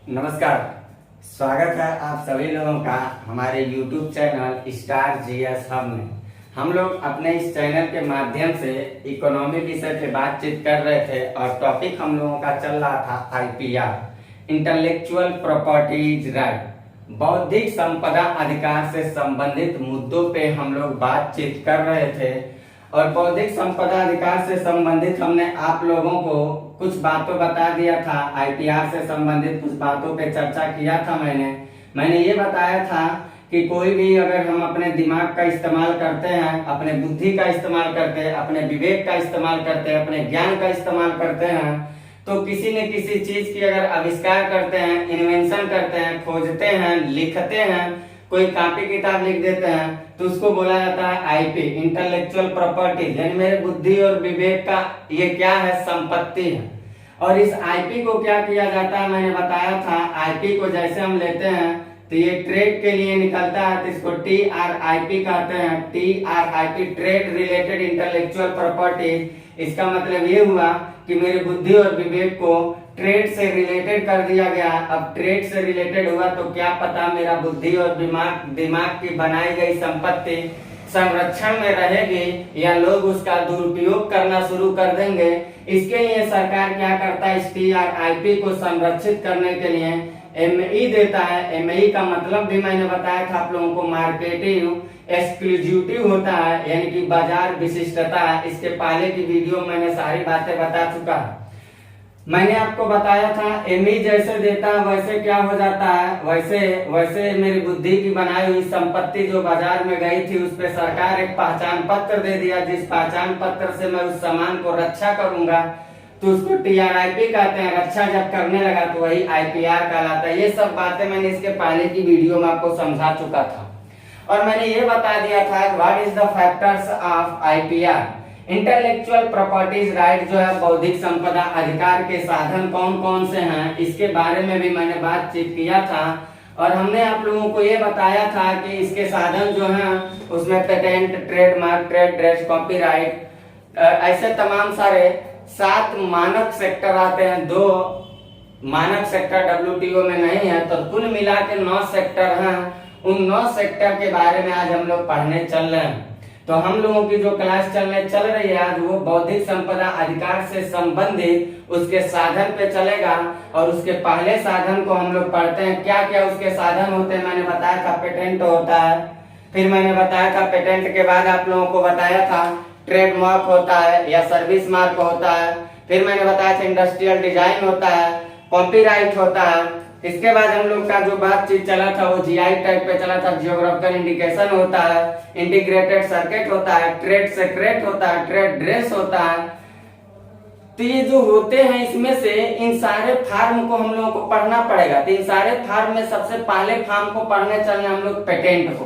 नमस्कार। स्वागत है आप सभी लोगों का हमारे YouTube channel star GS hub में। हम लोग अपने इस चैनल के माध्यम से इकोनॉमी विषय पे बातचीत कर रहे थे और टॉपिक हम लोगों का चल रहा था आईपीआर, इंटेलेक्चुअल प्रॉपर्टीज राइट, बौद्धिक संपदा अधिकार से संबंधित मुद्दों पे हम लोग बातचीत कर रहे थे। और बौद्धिक संपदा अधिकार से संबंधित हमने आप लोगों को कुछ बातों बता दिया था, आईपीआर से संबंधित कुछ बातों पे चर्चा किया था। मैंने ये बताया था कि कोई भी अगर हम अपने दिमाग का इस्तेमाल करते हैं, अपने बुद्धि का इस्तेमाल करते हैं, अपने विवेक का इस्तेमाल करते हैं, अपने ज्ञान का इस्तेमाल करते हैं, तो किसी न किसी चीज की अगर आविष्कार करते हैं, इन्वेंशन करते हैं, खोजते हैं, लिखते हैं, कोई कॉपी किताब लिख देते हैं, तो उसको बोला जाता है आईपी, इंटेलेक्चुअल प्रॉपर्टीज, यानी मेरे बुद्धि और विवेक का ये क्या है, संपत्ति है। और इस आईपी को क्या किया जाता है, मैंने बताया था, आईपी को जैसे हम लेते हैं तो ये ट्रेड के लिए निकलता है, तो इसको TRIP कहते हैं, TRIP, trade related intellectual properties. इसका मतलब ये हुआ कि मेरी बुद्धि और विवेक को ट्रेड से रिलेटेड कर दिया गया। अब ट्रेड से रिलेटेड हुआ तो क्या पता मेरा बुद्धि और दिमाग की बनाई गई संपत्ति संरक्षण में रहेगी या लोग उसका दुरुपयोग करना शुरू कर देंगे। इसके लिए सरकार क्या करता है, इस TRIP को संरक्षित करने के लिए ME देता है। ME का मतलब भी मैंने बताया था आप लोगों को, मार्केटिंग एक्सक्लूसिव होता है, यानी कि बाजार विशिष्टता है। इसके पहले की वीडियो में मैंने सारी बातें बता चुका है। मैंने आपको बताया था ME जैसे देता है वैसे क्या हो जाता है, वैसे मेरी बुद्धि की बनाई हुई संपत्ति जो बाजार में गई थी उस पे सरकार एक पहचान पत्र दे दिया, जिस पहचान पत्र से मैं उस सामान को रक्षा करूंगा तो उसको TRIP कहते हैं। रक्षा जब करने लगा तो वही IPR कहलाता है। ये सब बातें मैंने इसके पहले की वीडियो में आपको समझा चुका था। और मैंने ये बता दिया था what is the factors of IPR, intellectual properties right, जो है बौद्धिक संपदा अधिकार के साधन कौन कौन से हैं, इसके बारे में भी मैंने बातचीत किया था। और हमने आप लोगों को ये बताया था कि इसके साधन जो हैं उसमें patent, trademark, trade dress, copyright, ऐसे तमाम सारे 7 मानक सेक्टर आते हैं। 2 मानक सेक्टर WTO में नहीं है, तो कुल मिला के 9 सेक्टर हैं। उन 9 सेक्टर के बारे में आज हम लोग पढ़ने चल रहे हैं। तो हम लोगों की जो क्लास चल रही है आज, वो बौद्धिक संपदा अधिकार से संबंधित उसके साधन पे चलेगा। और उसके पहले साधन को हम लोग पढ़ते हैं। क्या क्या उसके साधन होते हैं मैंने बताया था, पेटेंट होता है। फिर मैंने बताया था पेटेंट के बाद आप लोगों को बताया था ट्रेडमार्क होता है या सर्विस मार्क होता है। फिर मैंने बताया था इंडस्ट्रियल डिजाइन होता है, कॉपीराइट होता है। इसके बाद हम लोग का जो बातचीत चला था वो GI टाइप पे चला था, जियोग्राफिकल इंडिकेशन होता है, इंटीग्रेटेड सर्किट होता है, ट्रेड सेक्रेट होता है, ट्रेड ड्रेस होता है। तो ये जो होते हैं इसमें से इन सारे फार्म को हम लोगों को पढ़ना पड़ेगा। तो इन सारे फार्म में सबसे पहले फार्म को पढ़ने चलने हम लोग पेटेंट को।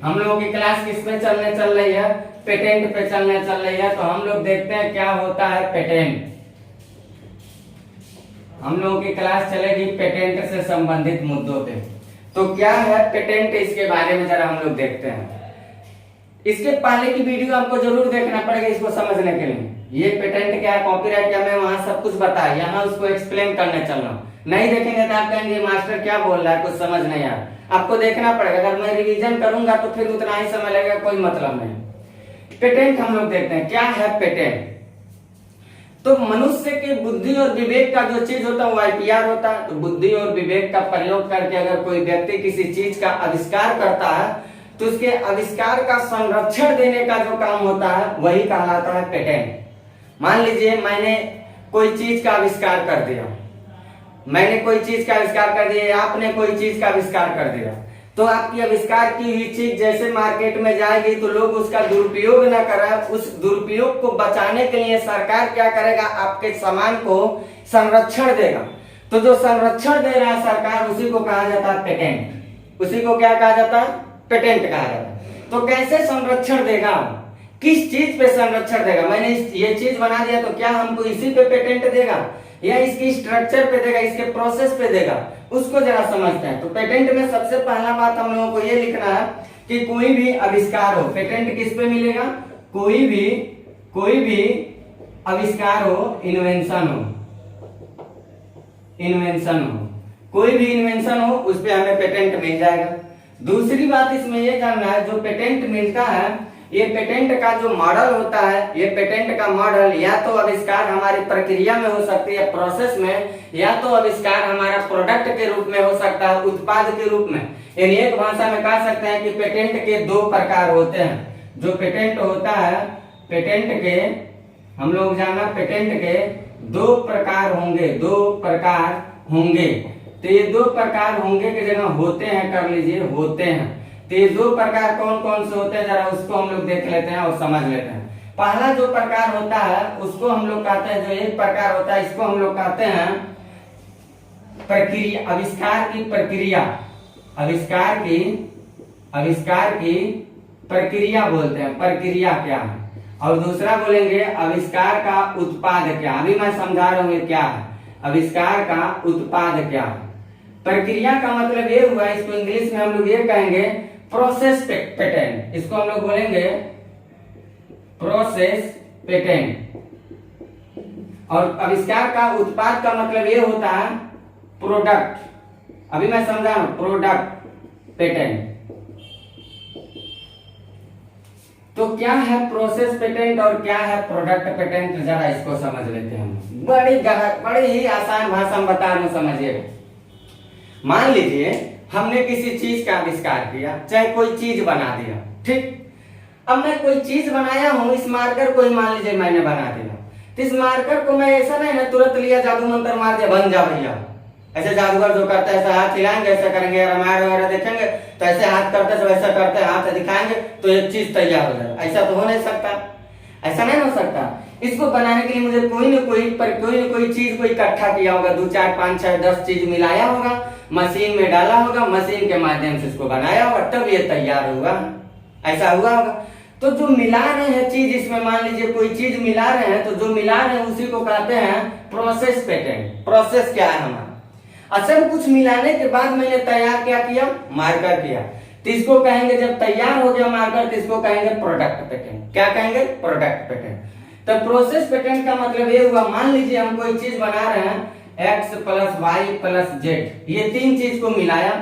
हम लोगों की क्लास किस पे चलने चल रही है, पेटेंट पे चलने चल रही है। तो हम लोग देखते हैं क्या होता है पेटेंट। हम लोगों की क्लास चलेगी पेटेंट से संबंधित मुद्दों पे। तो क्या है पेटेंट, इसके बारे में जरा हम लोग देखते हैं। इसके पहले की वीडियो आपको जरूर देखना पड़ेगा इसको समझने के लिए। ये पेटेंट क्या है, कॉपीराइट क्या, मैं वहां सब कुछ बताया, यहाँ उसको एक्सप्लेन करने चल रहा हूँ। नहीं देखेंगे तो आप कहेंगे मास्टर क्या बोल रहा है, कुछ समझ नहीं आया। आपको देखना पड़ेगा। अगर मैं रिवीजन करूंगा तो फिर उतना ही समय लगेगा, कोई मतलब नहीं। पेटेंट हम लोग देखते हैं क्या है पेटेंट। तो मनुष्य के बुद्धि और विवेक का जो चीज होता है वो IPR होता है। तो बुद्धि और विवेक का प्रयोग करके अगर कोई व्यक्ति किसी चीज का आविष्कार करता है तो उसके आविष्कार का संरक्षण देने का जो काम होता है वही कहलाता है पेटेंट। मान लीजिए मैंने कोई चीज का आविष्कार कर दिया, आपने कोई चीज का आविष्कार कर दिया, तो आपकी आविष्कार की हुई चीज जैसे मार्केट में जाएगी तो लोग उसका दुरुपयोग न करें। उस दुरुपयोग को बचाने के लिए सरकार क्या करेगा, आपके सामान को संरक्षण देगा। तो जो संरक्षण दे रहा है सरकार, उसी को कहा जाता है पेटेंट। उसी को क्या कहा जाता है, पेटेंट कहा जाता है। तो कैसे संरक्षण देगा, किस चीज पे संरक्षण देगा, मैंने ये चीज बना दिया तो क्या हमको इसी पे पेटेंट देगा या इसकी स्ट्रक्चर पे देगा, इसके प्रोसेस पे देगा, उसको जरा समझते हैं। तो पेटेंट में सबसे पहला बात हम लोगों को ये लिखना है कि कोई भी आविष्कार हो, पेटेंट किस पे मिलेगा, कोई भी आविष्कार हो, इन्वेंशन हो, कोई भी इन्वेंशन हो उस पे हमें पेटेंट मिल जाएगा। दूसरी बात इसमें ये जानना है, जो पेटेंट मिलता है, ये पेटेंट का जो मॉडल होता है, ये पेटेंट का मॉडल या तो आविष्कार हमारी प्रक्रिया में हो सकती है, प्रोसेस में, या तो आविष्कार हमारा प्रोडक्ट के रूप में हो सकता है, उत्पाद के रूप में। यानी एक भाषा में कह सकते हैं कि पेटेंट के दो प्रकार होते हैं। जो पेटेंट होता है, पेटेंट के हम लोग जाना, पेटेंट के दो प्रकार होंगे, दो प्रकार होंगे। तो ये दो प्रकार होंगे की जगह होते हैं कर लीजिए, होते हैं। तो ये दो प्रकार कौन कौन से होते हैं, जरा उसको हम लोग देख लेते हैं और समझ लेते हैं। पहला जो प्रकार होता है उसको हम लोग कहते हैं, जो एक प्रकार होता है इसको हम लोग कहते हैं प्रक्रिया, आविष्कार की प्रक्रिया, आविष्कार की प्रक्रिया बोलते हैं, प्रक्रिया क्या है। और दूसरा बोलेंगे आविष्कार का उत्पाद क्या। अभी मैं समझा रहा हूँ क्या है आविष्कार का उत्पाद क्या है। प्रक्रिया का मतलब ये हुआ, इसको इंग्लिश में हम लोग ये कहेंगे प्रोसेस पेटेंट, इसको हम लोग बोलेंगे प्रोसेस पेटेंट। और आविष्कार का उत्पाद का मतलब ये होता है प्रोडक्ट। अभी मैं समझा रहा हूं, प्रोडक्ट पेटेंट। तो क्या है प्रोसेस पेटेंट और क्या है प्रोडक्ट पेटेंट, जरा इसको समझ लेते हैं हम। बड़ी ही आसान भाषा में बता रहा हूं, समझिएगा। मान लीजिए हमने किसी चीज का आविष्कार किया, चाहे कोई चीज बना दिया, ठीक। अब मैं कोई चीज बनाया हूं, इस मार्कर को ही मान लीजिए मैंने बना दिया। तो इस मार्कर को मैं ऐसा नहीं ना तुरंत लिया, जादू मंत्र मार दिया, बन जा भैया। ऐसे जादूगर जो करते हैं ऐसा हाथ हिलाएंगे, ऐसा करेंगे, रामायण वगैरह देखेंगे तो ऐसे हाथ करते हैं, वैसा करते हैं, हाथ दिखाएंगे तो एक चीज तैयार हो जाए। ऐसा तो हो नहीं सकता, ऐसा नहीं हो सकता। इसको बनाने के लिए मुझे कोई न कोई चीज को इकट्ठा किया होगा, 2 4 5 6 10 चीज मिलाया होगा, मशीन में डाला होगा, मशीन के माध्यम से इसको बनाया होगा, तब ये तैयार हुआ। ऐसा हुआ होगा। तो जो मिला रहे हैं चीज, इसमें मान लीजिए कोई चीज मिला रहे हैं, तो जो मिला रहे हैं उसी को कहते हैं प्रोसेस पेटेंट। प्रोसेस क्या है हमारा, असल कुछ मिलाने के बाद मैंने तैयार क्या किया, मार्कर किया, तो इसको कहेंगे, जब तैयार हो गया मार्कर तो इसको कहेंगे प्रोडक्ट पेटेंट। क्या कहेंगे, प्रोडक्ट पेटेंट। तो प्रोसेस पेटेंट का मतलब ये हुआ, मान लीजिए हम कोई चीज बना रहे हैं, x + y + z, ये तीन चीज को मिलाया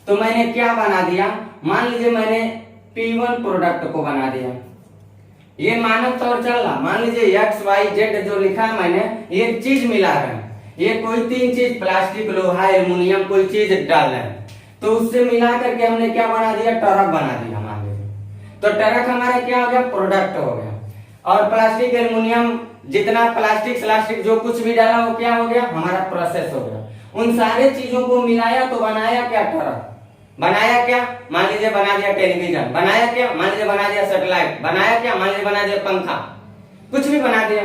तो मैंने क्या बना दिया, मान लीजिए मैंने P1 प्रोडक्ट को बना दिया। ये मानव तौर चल रहा, मान लीजिए x y z जो लिखा है मैंने, ये चीज मिला रहे हैं, ये कोई तीन चीज प्लास्टिक, लोहा, एल्युमिनियम कोई चीज डाल रहे हैं, तो उससे मिला करके हमने क्या बना दिया, ट्रक बना दिया मान लीजिए। तो ट्रक हमारा क्या हो गया, प्रोडक्ट हो गया। और प्लास्टिक, एल्युमिनियम, जितना प्लास्टिक जो कुछ भी डाला वो क्या हो गया, हमारा प्रोसेस हो गया। उन सारे चीजों को मिलाया तो बनाया क्या, ट्रक। बनाया क्या, मान लीजिए बना दिया टेलीविजन, बनाया क्या, मान लीजिए बना दिया सैटेलाइट, बनाया क्या, मान लीजिए बना दिया पंखा, कुछ भी बना दिया।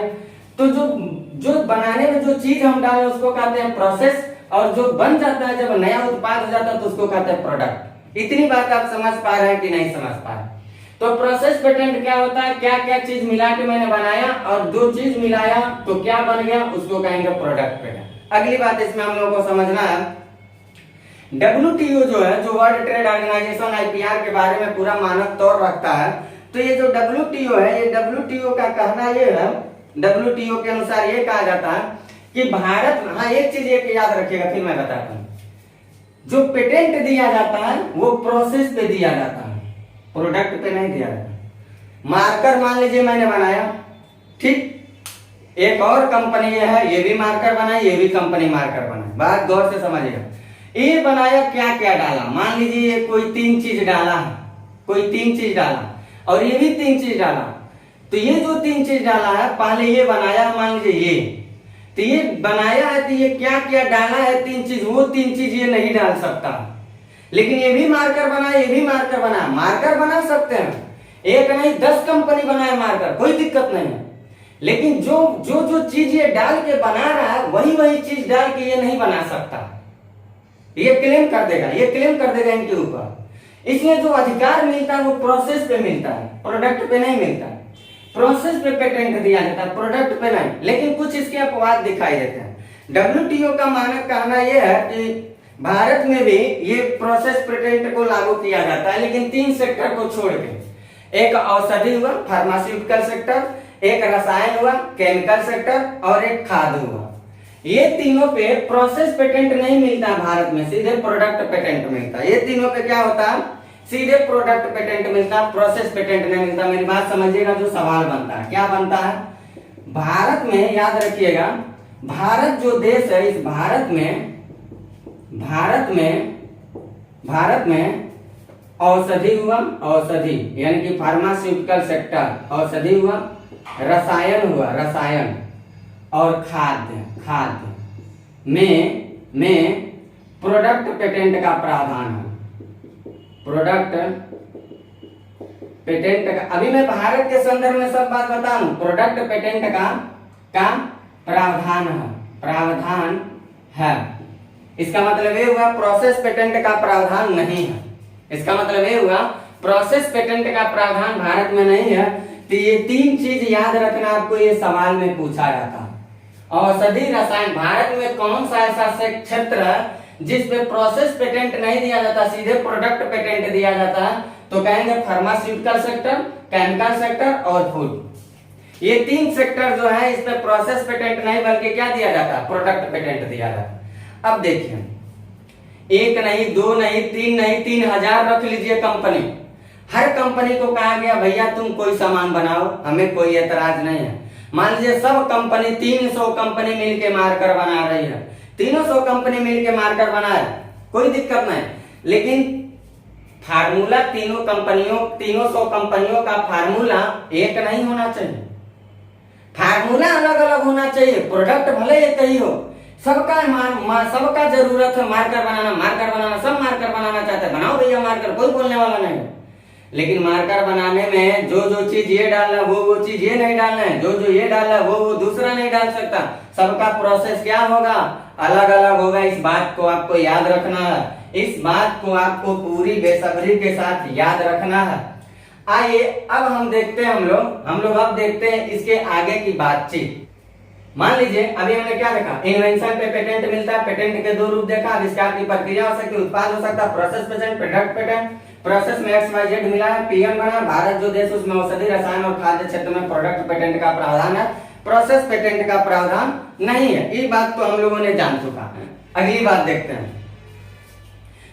तो जो बनाने में जो चीज हम डाले उसको कहते हैं प्रोसेस, और जो बन जाता है, जब नया उत्पाद हो जाता है तो उसको कहते हैं प्रोडक्ट। इतनी बात आप समझ पा रहे हैं कि नहीं समझ पा रहे। तो प्रोसेस पेटेंट क्या होता है, क्या क्या चीज मिला के मैंने बनाया और दो चीज मिलाया तो क्या बन गया, उसको कहेंगे प्रोडक्ट पेटेंट। अगली बात इसमें हम लोगों को समझना है, WTO जो है, जो वर्ल्ड ट्रेड ऑर्गेनाइजेशन IPR के बारे में पूरा मानक तौर रखता है। तो ये जो WTO है, ये WTO का कहना ये है, WTO के अनुसार ये कहा जाता है कि भारत, हाँ एक चीज एक याद रखिएगा फिर मैं बताता हूँ, जो पेटेंट दिया जाता है वो प्रोसेस पे दिया जाता है, प्रोडक्ट पे नहीं दिया जाता। मार्कर मान लीजिए मैंने बनाया, ठीक, एक और कंपनी ये है, ये भी मार्कर बनाई, ये भी कंपनी मार्कर बनाई। बात गौर से समझिएगा। ये बनाया, क्या क्या डाला, मान लीजिए ये कोई तीन चीज डाला है, कोई तीन चीज डाला और ये भी तीन चीज डाला। तो ये जो तीन चीज डाला है, पहले ये बनाया, मान लीजिए ये, तो ये बनाया है, तो ये क्या क्या डाला है, तीन चीज, वो तीन चीज ये नहीं डाल सकता। लेकिन ये भी मार्कर बना, ये भी मार्कर बना, मार्कर बना सकते हैं, एक नहीं 10 कंपनी बनाए मार्कर, कोई दिक्कत नहीं है। लेकिन जो चीज ये डाल के बना रहा है, वही चीज डाल के ये नहीं बना सकता। ये क्लेम कर देगा इनके ऊपर। इसलिए जो अधिकार मिलता है वो प्रोसेस पे मिलता है, प्रोडक्ट पे नहीं मिलता है। प्रोसेस पे पेटेंट दिया जाता है, प्रोडक्ट पे नहीं। लेकिन कुछ इसके अपवाद दिखाई देते हैं। WTO का मानक कहना यह है कि भारत में भी ये प्रोसेस पेटेंट को लागू किया जाता है, लेकिन 3 सेक्टर को छोड़ के। एक औषधि हुआ, फार्मास्यूटिकल सेक्टर, एक रसायन हुआ, केमिकल सेक्टर, और एक खाद हुआ। ये तीनों पे प्रोसेस पेटेंट नहीं मिलता भारत में, सीधे प्रोडक्ट पेटेंट मिलता है। ये तीनों पे क्या होता है, सीधे प्रोडक्ट पेटेंट मिलता, प्रोसेस पेटेंट नहीं मिलता। मेरी बात समझिएगा, जो सवाल बनता है क्या बनता है, भारत में याद रखिएगा, भारत जो देश है, इस भारत में औषधि हुआ, औषधि यानी कि फार्मास्यूटिकल सेक्टर, औषधि हुआ, रसायन हुआ, रसायन, और खाद्य में प्रोडक्ट पेटेंट का प्रावधान है। प्रोडक्ट पेटेंट का, अभी मैं भारत के संदर्भ में सब बात बता रहा हूं, प्रोडक्ट पेटेंट का प्रावधान है। इसका मतलब ये हुआ प्रोसेस पेटेंट का प्रावधान नहीं है। इसका मतलब ये हुआ प्रोसेस पेटेंट का प्रावधान भारत में नहीं है। तो ये तीन चीज याद रखना, आपको ये सवाल में पूछा जाता है। औषधि रसायन, भारत में कौन सा ऐसा क्षेत्र है जिस पे प्रोसेस पेटेंट नहीं दिया जाता, सीधे प्रोडक्ट पेटेंट दिया जाता है? तो कहेंगे फार्मास्यूटिकल सेक्टर, केमिकल सेक्टर और फूड। ये तीन सेक्टर जो है, इस पे प्रोसेस पेटेंट नहीं बल्कि क्या दिया जाता है, प्रोडक्ट पेटेंट दिया जाता है। अब देखिए, एक नहीं, दो नहीं, तीन नहीं, 3000 रख लीजिए कंपनी। हर कंपनी को कहा गया भैया तुम कोई सामान बनाओ, हमें कोई एतराज नहीं है। मान लीजिए सब कंपनी, 300 कंपनी मिलके मार्कर बना रही है, 300 कंपनी मिलके मार्कर बनाए, कोई दिक्कत नहीं। लेकिन फार्मूला 300 कंपनियों का फार्मूला एक नहीं होना चाहिए, फार्मूला अलग अलग होना चाहिए। प्रोडक्ट भले एक ही हो, सबका जरूरत है मार्कर बनाना, सब मार्कर बनाना चाहते हैं, बनाओ भैया मार्कर, कोई बोलने वाला नहीं। लेकिन मार्कर बनाने में जो चीज ये डालना है वो चीज ये नहीं डालना है, जो ये डालना है वो दूसरा नहीं डाल सकता। सबका प्रोसेस क्या होगा, अलग अलग होगा। इस बात को आपको याद रखना है, इस बात को आपको पूरी बेसब्री के साथ याद रखना है। आइए अब हम देखते हैं, हम लोग अब देखते हैं इसके आगे की बातचीत। मान लीजिए अभी हमने क्या देखा, इन्वेंशन पे पेटेंट मिलता है। पेटेंट के दो रूप देखा, आविष्कार की प्रक्रिया हो सकती है, उत्पाद हो सकता है, process patent, product patent. Process में XYZ मिला है, पीएन बना, भारत जो देश उसमें औषधि रसायन और खाद्य क्षेत्र में प्रोडक्ट पेटेंट का प्रावधान है, प्रोसेस पेटेंट का प्रावधान नहीं है। ये बात तो हम लोगों ने जान चुका है। अगली बात देखते हैं,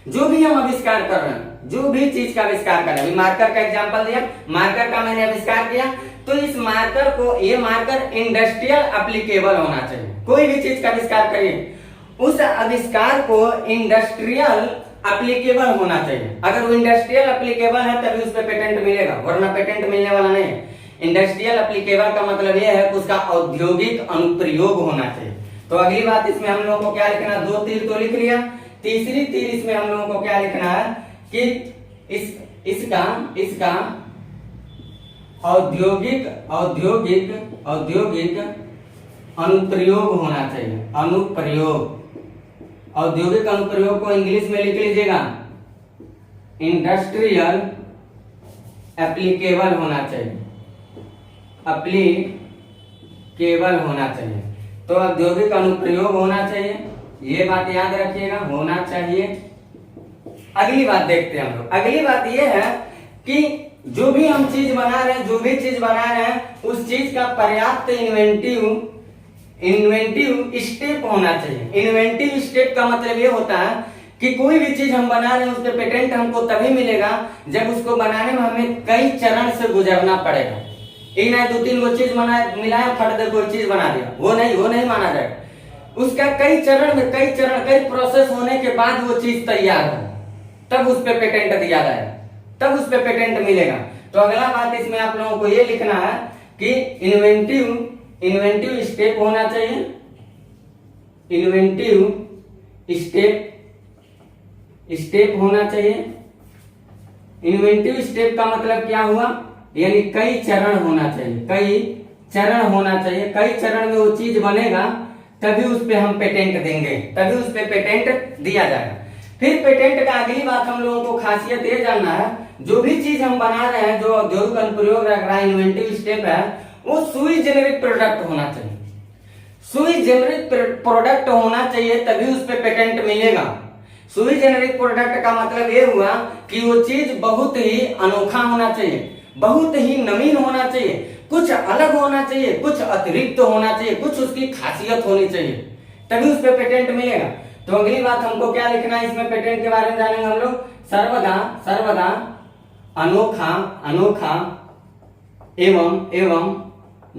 जो भी हम आविष्कार कर रहे हैं, जो भी चीज का आविष्कार कर रहे हैं, मार्कर का एग्जांपल दिया, मार्कर का मैंने आविष्कार किया, तो इस मार्कर को, ये मार्कर इंडस्ट्रियल एप्लीकेबल होना चाहिए। कोई भी चीज का आविष्कार करिए, उस आविष्कार को इंडस्ट्रियल एप्लीकेबल होना चाहिए। अगर वो इंडस्ट्रियल एप्लीकेबल है तभी उस पर पेटेंट मिलेगा, वरना पेटेंट मिलने वाला नहीं है। इंडस्ट्रियल एप्लीकेबल का मतलब यह है कि उसका औद्योगिक अनुप्रयोग होना चाहिए। तो अगली बात इसमें हम लोगों को क्या लिखना, 2 तीर तो लिख लिया, तीसरी तीर इसमें हम लोगों को क्या लिखना है कि इसका औद्योगिक अनुप्रयोग होना चाहिए। अनुप्रयोग, औद्योगिक अनुप्रयोग को इंग्लिश में लिख लीजिएगा, इंडस्ट्रियल एप्लीकेबल होना चाहिए, एप्लीकेबल होना चाहिए। तो औद्योगिक अनुप्रयोग होना चाहिए, ये बात याद रखिएगा, होना चाहिए। अगली बात देखते हैं हम लोग। अगली बात ये है कि जो भी हम चीज बना रहे हैं, उस चीज का पर्याप्त इन्वेंटिव स्टेप होना चाहिए। इन्वेंटिव स्टेप का मतलब ये होता है कि कोई भी चीज हम बना रहे हैं, उस पर पेटेंट हमको तभी मिलेगा जब उसको बनाने में हमें कई चरण से गुजरना पड़ेगा। एक ना 2-3 वो चीज मिलाया, फट दे कोई चीज बना दिया, वो नहीं माना जाएगा। उसका कई कई प्रोसेस होने के बाद वो चीज तैयार हो, तब उस पर पेटेंट दिया जाएगा, तब उस पर पेटेंट मिलेगा। तो अगला बात इसमें आप लोगों को ये लिखना है कि इन्वेंटिव स्टेप होना चाहिए। इन्वेंटिव स्टेप होना चाहिए। इन्वेंटिव स्टेप का मतलब क्या हुआ, यानी कई चरण होना चाहिए, कई चरण में वो चीज बनेगा, तभी उस पे हम पेटेंट देंगे, तभी उस पे पेटेंट दिया जाएगा। फिर पेटेंट का अगली बात हम लोगों को खासियत ये जानना है, जो भी चीज हम बना रहे हैं, जो औद्योगिक अनुप्रयोग रख रहा है, इन्वेंटिव स्टेप है, वो सुई जेनेरिक प्रोडक्ट होना चाहिए। सुई जेनेरिक प्रोडक्ट होना चाहिए, तभी उस पे पेटेंट मिलेगा। सुई जेनेरिक प्रोडक्ट का मतलब ये हुआ कि वो चीज बहुत ही अनोखा होना चाहिए, बहुत ही नवीन होना चाहिए, कुछ अलग होना चाहिए, कुछ अतिरिक्त होना चाहिए, कुछ उसकी खासियत होनी चाहिए। तभी उस पर पेटेंट मिलेगा। तो अगली बात हमको क्या लिखना है इसमें, पेटेंट के बारे में जानेंगे हम लोग। सर्वदा सर्वदा अनोखा अनोखा एवं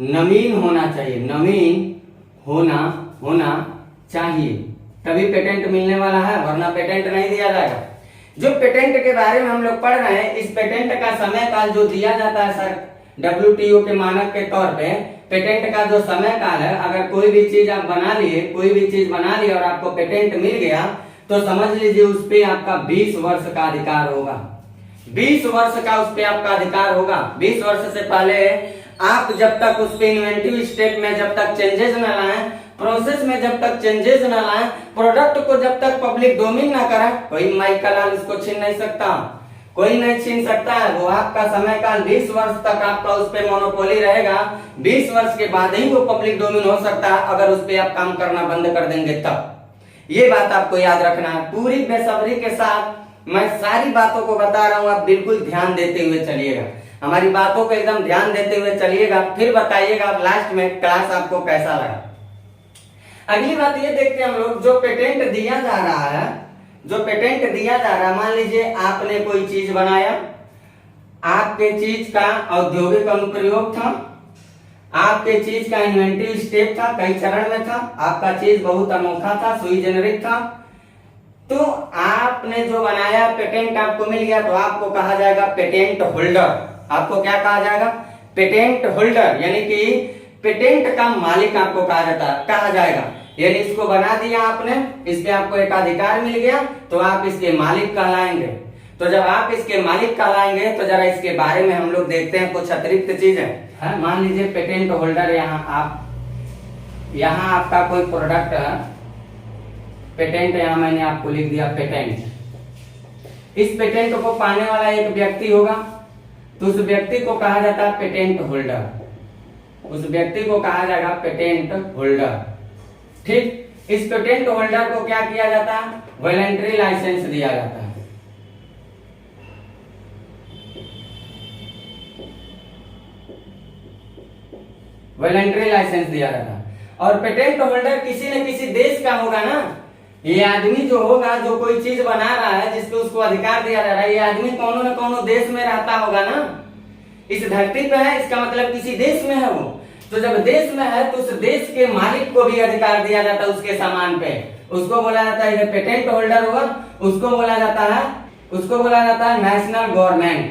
नवीन होना चाहिए, नवीन होना चाहिए, तभी पेटेंट मिलने वाला है, वरना पेटेंट नहीं दिया जाएगा। जो पेटेंट के बारे में हम लोग पढ़ रहे हैं, इस पेटेंट का समय काल जो दिया जाता है सर WTO के मानक के तौर पे, पेटेंट का जो समय काल है, अगर कोई भी चीज आप बना लिए, कोई भी चीज बना ली और आपको पेटेंट मिल गया, तो समझ लीजिए उस पे आपका 20 वर्ष का अधिकार होगा। 20 वर्ष का उस पे आपका अधिकार होगा। 20 वर्ष से पहले आप जब तक उस पे इन्वेंटिव स्टेप में जब तक चेंजेस न लाएं, प्रोसेस में जब तक चेंजेस न लाएं, प्रोडक्ट को जब तक पब्लिक डोमेन ना करें, कोई माइक का लाल उसको छीन नहीं सकता, कोई नहीं छीन सकता है। वो आपका समय काल 20 वर्ष तक आपका उस पे मोनोपोली रहेगा। 20 वर्ष के बाद ही वो पब्लिक डोमेन हो सकता है, अगर उस पे आप काम करना बंद कर देंगे तब। ये बात आपको याद रखना है। पूरी बेसब्री के साथ मैं सारी बातों को बता रहा हूँ, आप बिल्कुल ध्यान देते हुए चलिएगा, हमारी बातों को एकदम ध्यान देते हुए चलिएगा, फिर बताइएगा लास्ट में क्लास आपको कैसा लगा। अगली बात ये देखते हैं हम लोग, जो पेटेंट दिया जा रहा है, जो पेटेंट दिया जा रहा है, मान लीजिए आपने कोई चीज बनाया, आपके चीज का औद्योगिक अनुप्रयोग था, आपके चीज का इन्वेंटिव स्टेप था, कई चरण में था, आपका चीज बहुत अनोखा था, सुई जेनेरिक था, तो आपने जो बनाया पेटेंट आपको मिल गया, तो आपको कहा जाएगा पेटेंट होल्डर। आपको क्या कहा जाएगा, पेटेंट होल्डर, यानी कि पेटेंट का मालिक आपको कहा जाएगा। यानी इसको बना दिया आपने, इस पे आपको एक अधिकार मिल गया, तो आप इसके मालिक कहलाएंगे। तो जब आप इसके मालिक कहलाएंगे, तो जरा इसके बारे में हम लोग देखते हैं कुछ अतिरिक्त चीजें। मान लीजिए पेटेंट होल्डर, यहाँ आपका कोई प्रोडक्ट है, पेटेंट यहाँ मैंने आपको लिख दिया पेटेंट। इस पेटेंट को पाने वाला एक व्यक्ति होगा, तो उस व्यक्ति को कहा जाता है पेटेंट होल्डर, उस व्यक्ति को कहा जाएगा पेटेंट होल्डर। ठीक, इस पेटेंट होल्डर को क्या किया जाता है, वॉलंटरी लाइसेंस दिया जाता है। वॉलंटरी लाइसेंस दिया जाता है। और पेटेंट होल्डर किसी न किसी देश का होगा ना। ये आदमी जो होगा, जो कोई चीज बना रहा है, जिसपे उसको अधिकार दिया जा रहा है, ये आदमी कोनो न कोनो देश में रहता होगा ना। इस धरती पे है, इसका मतलब किसी देश में है वो। तो जब देश में है, तो उस देश के मालिक को भी अधिकार दिया जाता है उसके सामान पे। उसको बोला जाता है पेटेंट होल्डर होगा, उसको बोला जाता है नेशनल गवर्नमेंट,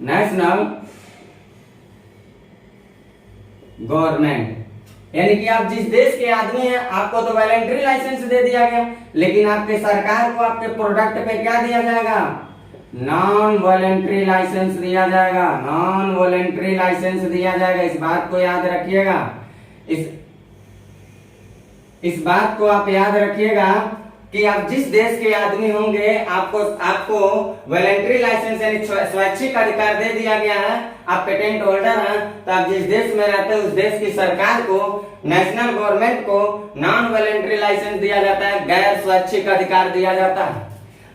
नेशनल गवर्नमेंट। यानी कि आप जिस देश के आदमी हैं, आपको तो वॉलंटरी लाइसेंस दे दिया गया, लेकिन आपके सरकार को आपके प्रोडक्ट पे क्या दिया जाएगा, नॉन वॉलंटरी लाइसेंस दिया जाएगा, नॉन वॉलंटरी लाइसेंस दिया जाएगा। इस बात को याद रखिएगा, इस बात को आप याद रखिएगा कि आप जिस देश के आदमी होंगे, आपको वॉलंटरी लाइसेंस यानी स्वैच्छिक अधिकार दे दिया गया है, आप पेटेंट होल्डर हैं, तो आप जिस देश में रहते हैं उस देश की सरकार को, नेशनल गवर्नमेंट को नॉन वॉलंटरी लाइसेंस दिया जाता है, गैर स्वैच्छिक अधिकार दिया जाता है।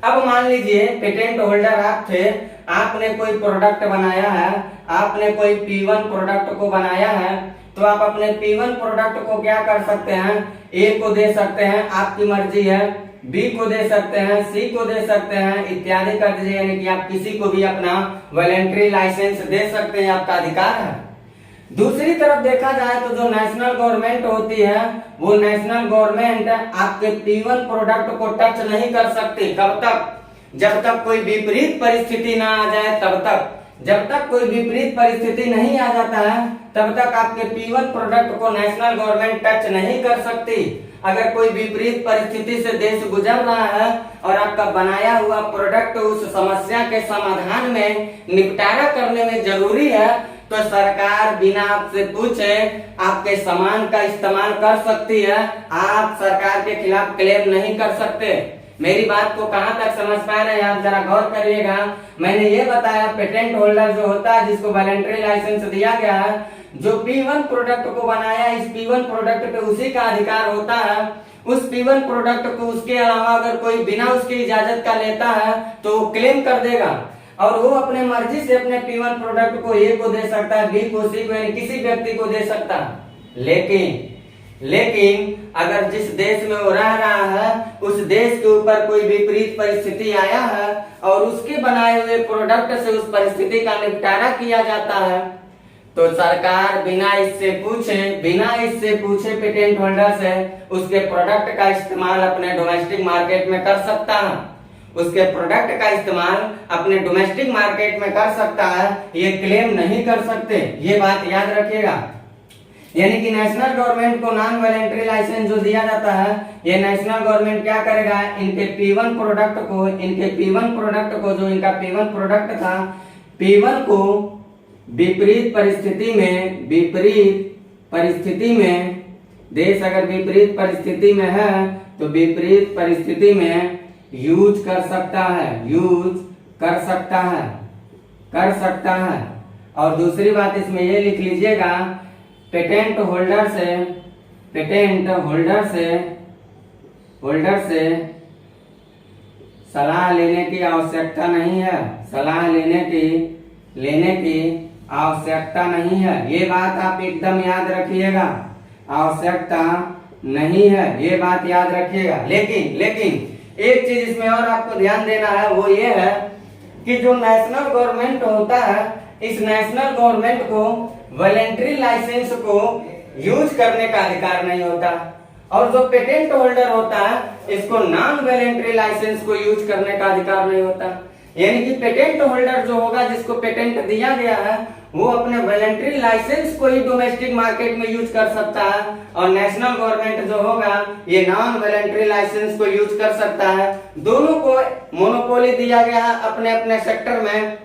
अब मान लीजिए पेटेंट होल्डर आप थे, आपने कोई प्रोडक्ट बनाया है, आपने कोई P1 प्रोडक्ट को बनाया है, तो आप अपने P1 प्रोडक्ट को क्या कर सकते हैं, A को दे सकते हैं, आपकी मर्जी है, B को दे सकते हैं, C को दे सकते हैं, इत्यादि कर दीजिए। यानी कि आप किसी को भी अपना वॉलंटरी लाइसेंस दे सकते हैं, आपका अधिकार है। दूसरी तरफ देखा जाए तो जो नेशनल गवर्नमेंट होती है, वो नेशनल गवर्नमेंट आपके P1 प्रोडक्ट को टच नहीं कर सकती। कब तक, जब तक कोई विपरीत परिस्थिति ना आ जाए, तब तक। जब तक कोई विपरीत परिस्थिति नहीं आ जाता है, तब तक आपके P1 प्रोडक्ट को नेशनल गवर्नमेंट टच नहीं कर सकती। अगर कोई विपरीत परिस्थिति से देश गुजर रहा है और आपका बनाया हुआ प्रोडक्ट उस समस्या के समाधान में, निपटारा करने में जरूरी है, तो सरकार बिना आपसे पूछे आपके सामान का इस्तेमाल कर सकती है। आप सरकार के खिलाफ क्लेम नहीं कर सकते। मेरी बात को कहां तक समझ पा रहे हैं आप, जरा गौर करिएगा। मैंने ये बताया पेटेंट होल्डर जो होता है, जिसको वॉलंटरी लाइसेंस दिया गया है, जो P1 प्रोडक्ट को बनाया, इस P1 प्रोडक्ट पे उसी का अधिकार होता है। उस P1 प्रोडक्ट को उसके अलावा अगर कोई बिना उसकी इजाजत का लेता है, तो वो क्लेम कर देगा, और वो अपने मर्जी से अपने P1 प्रोडक्ट को A को दे सकता है, B को, C को, यानी किसी व्यक्ति को दे सकता है। लेकिन लेकिन अगर जिस देश में वो रह रहा है उस देश के ऊपर कोई विपरीत परिस्थिति आया है और उसके बनाए हुए प्रोडक्ट से उस परिस्थिति का निपटारा किया जाता है, तो सरकार बिना इससे पूछे पेटेंट होल्डर से उसके प्रोडक्ट का इस्तेमाल अपने डोमेस्टिक मार्केट में कर सकता है, उसके प्रोडक्ट का इस्तेमाल अपने डोमेस्टिक मार्केट में कर सकता है, ये क्लेम नहीं कर सकते। ये बात याद रखिएगा। यानी कि नेशनल गवर्नमेंट को नॉन वॉलंटरी लाइसेंस जो दिया जाता है, ये नेशनल गवर्नमेंट क्या करेगा, इनके P1 प्रोडक्ट को जो इनका P1 प्रोडक्ट था, P1 को विपरीत परिस्थिति में देश अगर विपरीत परिस्थिति में है तो विपरीत परिस्थिति में यूज कर सकता है। और दूसरी बात इसमें ये लिख लीजिएगा, पेटेंट होल्डर से सलाह लेने की आवश्यकता नहीं है, लेने की आवश्यकता नहीं है। ये बात आप एकदम याद रखिएगा, आवश्यकता नहीं है, ये बात याद रखिएगा। लेकिन एक चीज इसमें और आपको ध्यान देना है, वो ये है कि जो नेशनल गवर्नमेंट होता है, इस नेशनल गवर्नमेंट को वॉलंटरी लाइसेंस को यूज करने का अधिकार नहीं होता, और जो पेटेंट होल्डर होता है इसको नॉन वॉलंटरी लाइसेंस को यूज करने का अधिकार नहीं होता। यानी कि पेटेंट होल्डर जो होगा, जिसको पेटेंट दिया गया है, वो अपने वॉलंटरी लाइसेंस को ही डोमेस्टिक मार्केट में यूज कर सकता है, और नेशनल गवर्नमेंट जो होगा ये नॉन वॉलंटरी लाइसेंस को यूज कर सकता है। दोनों को मोनोपोली दिया गया है अपने अपने सेक्टर में,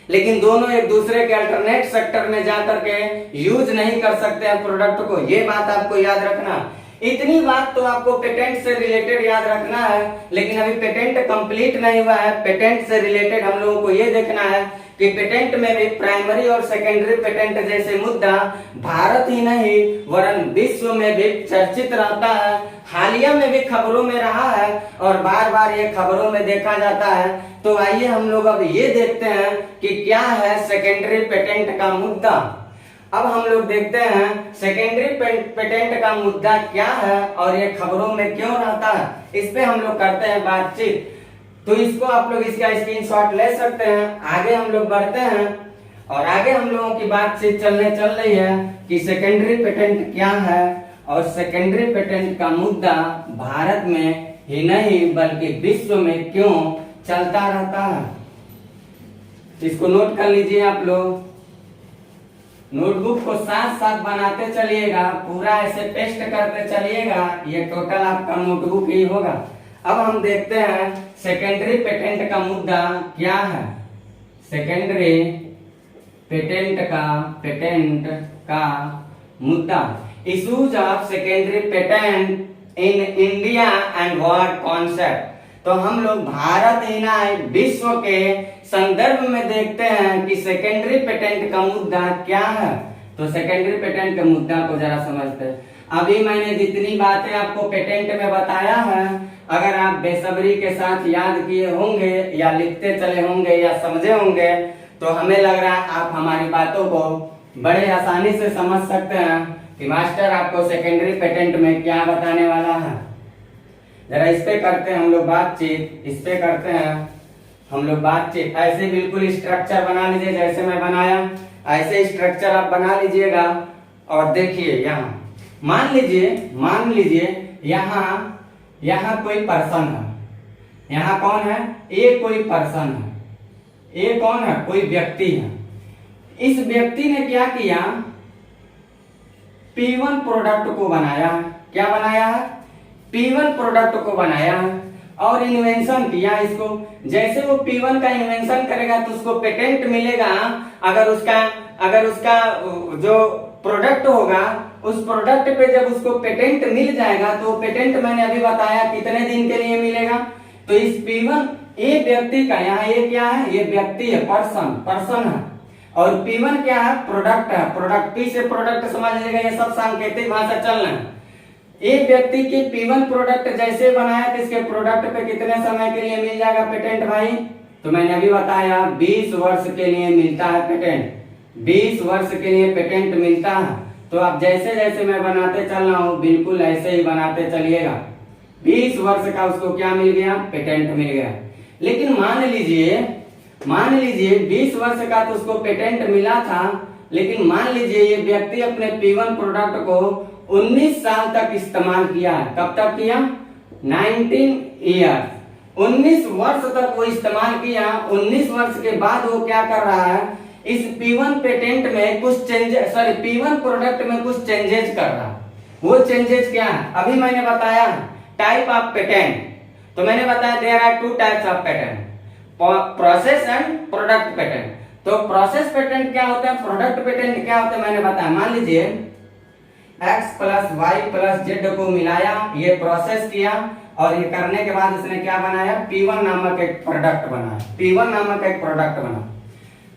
लेकिन दोनों एक दूसरे के अल्टरनेट सेक्टर में जाकर के यूज नहीं कर सकते हैं प्रोडक्ट को। ये बात आपको याद रखना। इतनी बात तो आपको पेटेंट से रिलेटेड याद रखना है, लेकिन अभी पेटेंट कंप्लीट नहीं हुआ है। पेटेंट से रिलेटेड हम लोगों को ये देखना है कि पेटेंट में भी प्राइमरी और सेकेंडरी पेटेंट जैसे मुद्दा भारत ही नहीं वरन विश्व में भी चर्चित रहता है। हालिया में भी खबरों में रहा है और बार बार ये खबरों में देखा जाता है। तो आइए हम लोग अब ये देखते हैं कि क्या है सेकेंडरी पेटेंट का मुद्दा। अब हम लोग देखते हैं सेकेंडरी पेटेंट का मुद्दा क्या है और ये खबरों में क्यों रहता है, इस पे हम लोग करते हैं बातचीत। तो इसको आप लोग इसका स्क्रीनशॉट ले सकते हैं। आगे हम लोग बढ़ते हैं और आगे हम लोगों की बातचीत चल रही है कि सेकेंडरी पेटेंट क्या है और सेकेंडरी पेटेंट का मुद्दा भारत में ही नहीं बल्कि विश्व में क्यों चलता रहता है। इसको नोट कर लीजिए आप लोग। नोटबुक को साथ साथ बनाते चलिएगा, पूरा ऐसे पेस्ट करते चलिएगा। ये टोटल आपका नोटबुक ही होगा। अब हम देखते हैं सेकेंडरी पेटेंट का मुद्दा क्या है। सेकेंडरी पेटेंट का मुद्दा, issues of secondary patent in India and world concept. तो हम लोग भारत ही नहीं विश्व के संदर्भ में देखते हैं कि सेकेंडरी पेटेंट का मुद्दा क्या है। तो सेकेंडरी पेटेंट के मुद्दा को जरा समझते हैं। अभी मैंने जितनी बातें आपको पेटेंट में बताया है, अगर आप बेसब्री के साथ याद किए होंगे या लिखते चले होंगे या समझे होंगे, तो हमें लग रहा है आप हमारी बातों को बड़े आसानी से समझ सकते हैं कि मास्टर आपको सेकेंडरी पेटेंट में क्या बताने वाला है। जरा इस पे करते हैं हम लोग बातचीत, इस पे करते हैं हम लोग बातचीत। ऐसे बिल्कुल स्ट्रक्चर बना लीजिए जैसे मैं बनाया, ऐसे स्ट्रक्चर आप बना लीजिएगा। और देखिए यहाँ मान लीजिए यहाँ कोई पर्सन है। यहाँ कौन है? ये कोई पर्सन है। ये कौन है? कोई व्यक्ति है। इस व्यक्ति ने क्या किया? P1 प्रोडक्ट को बनाया। क्या बनाया है? P1 प्रोडक्ट को बनाया और इन्वेंशन किया इसको। जैसे वो P1 का इन्वेंशन करेगा तो उसको पेटेंट मिलेगा। अगर उसका जो प्रोडक्ट होगा, उस प्रोडक्ट पे जब उसको पेटेंट मिल जाएगा तो पेटेंट मैंने अभी बताया कितने दिन के लिए मिलेगा। तो इस P1 ये व्यक्ति का, यहाँ ये क्या है? ये व्यक्ति है, पर्सन है। और P1 क्या है? प्रोडक्ट है। प्रोडक्ट, P से प्रोडक्ट समझ लीजिएगा, ये सब सांकेतिक भाषा चलना है। एक व्यक्ति के P1 प्रोडक्ट जैसे बनाया तो इसके प्रोडक्ट पे कितने समय के लिए मिल जाएगा पेटेंट भाई? तो मैंने अभी बताया 20 वर्ष के लिए मिलता है पेटेंट। 20 वर्ष के लिए पेटेंट मिलता है। तो आप जैसे जैसे मैं बनाते चल रहा हूँ बिल्कुल ऐसे ही बनाते चलिएगा। 20 वर्ष का उसको क्या मिल गया, पेटेंट मिल गया। लेकिन मान लीजिए 20 वर्ष का तो उसको पेटेंट मिला था, लेकिन मान लीजिए ये व्यक्ति अपने P1 प्रोडक्ट को 19 साल तक इस्तेमाल किया है। कब तक किया, 19 ईयर्स, 19 वर्ष तक वो इस्तेमाल किया। 19 वर्ष के बाद वो क्या कर रहा है, इस P1 पेटेंट में कुछ चेंजेस, P1 प्रोडक्ट में कुछ चेंजेस कर रहा है। वो चेंजेस क्या है, अभी मैंने बताया टाइप ऑफ पेटेंट, तो मैंने बताया there are 2 types of patent, process and product patent. तो प्रोसेस पेटेंट क्या होता है, प्रोडक्ट पेटेंट क्या होता है, मैंने बताया। मान लीजिए x plus y plus z को मिलाया, ये प्रोसेस किया, और ये करने के बाद इसने क्या बनाया, P1 नामक एक प्रोडक्ट बनाया, P1 नामक एक प्रोडक्ट बना।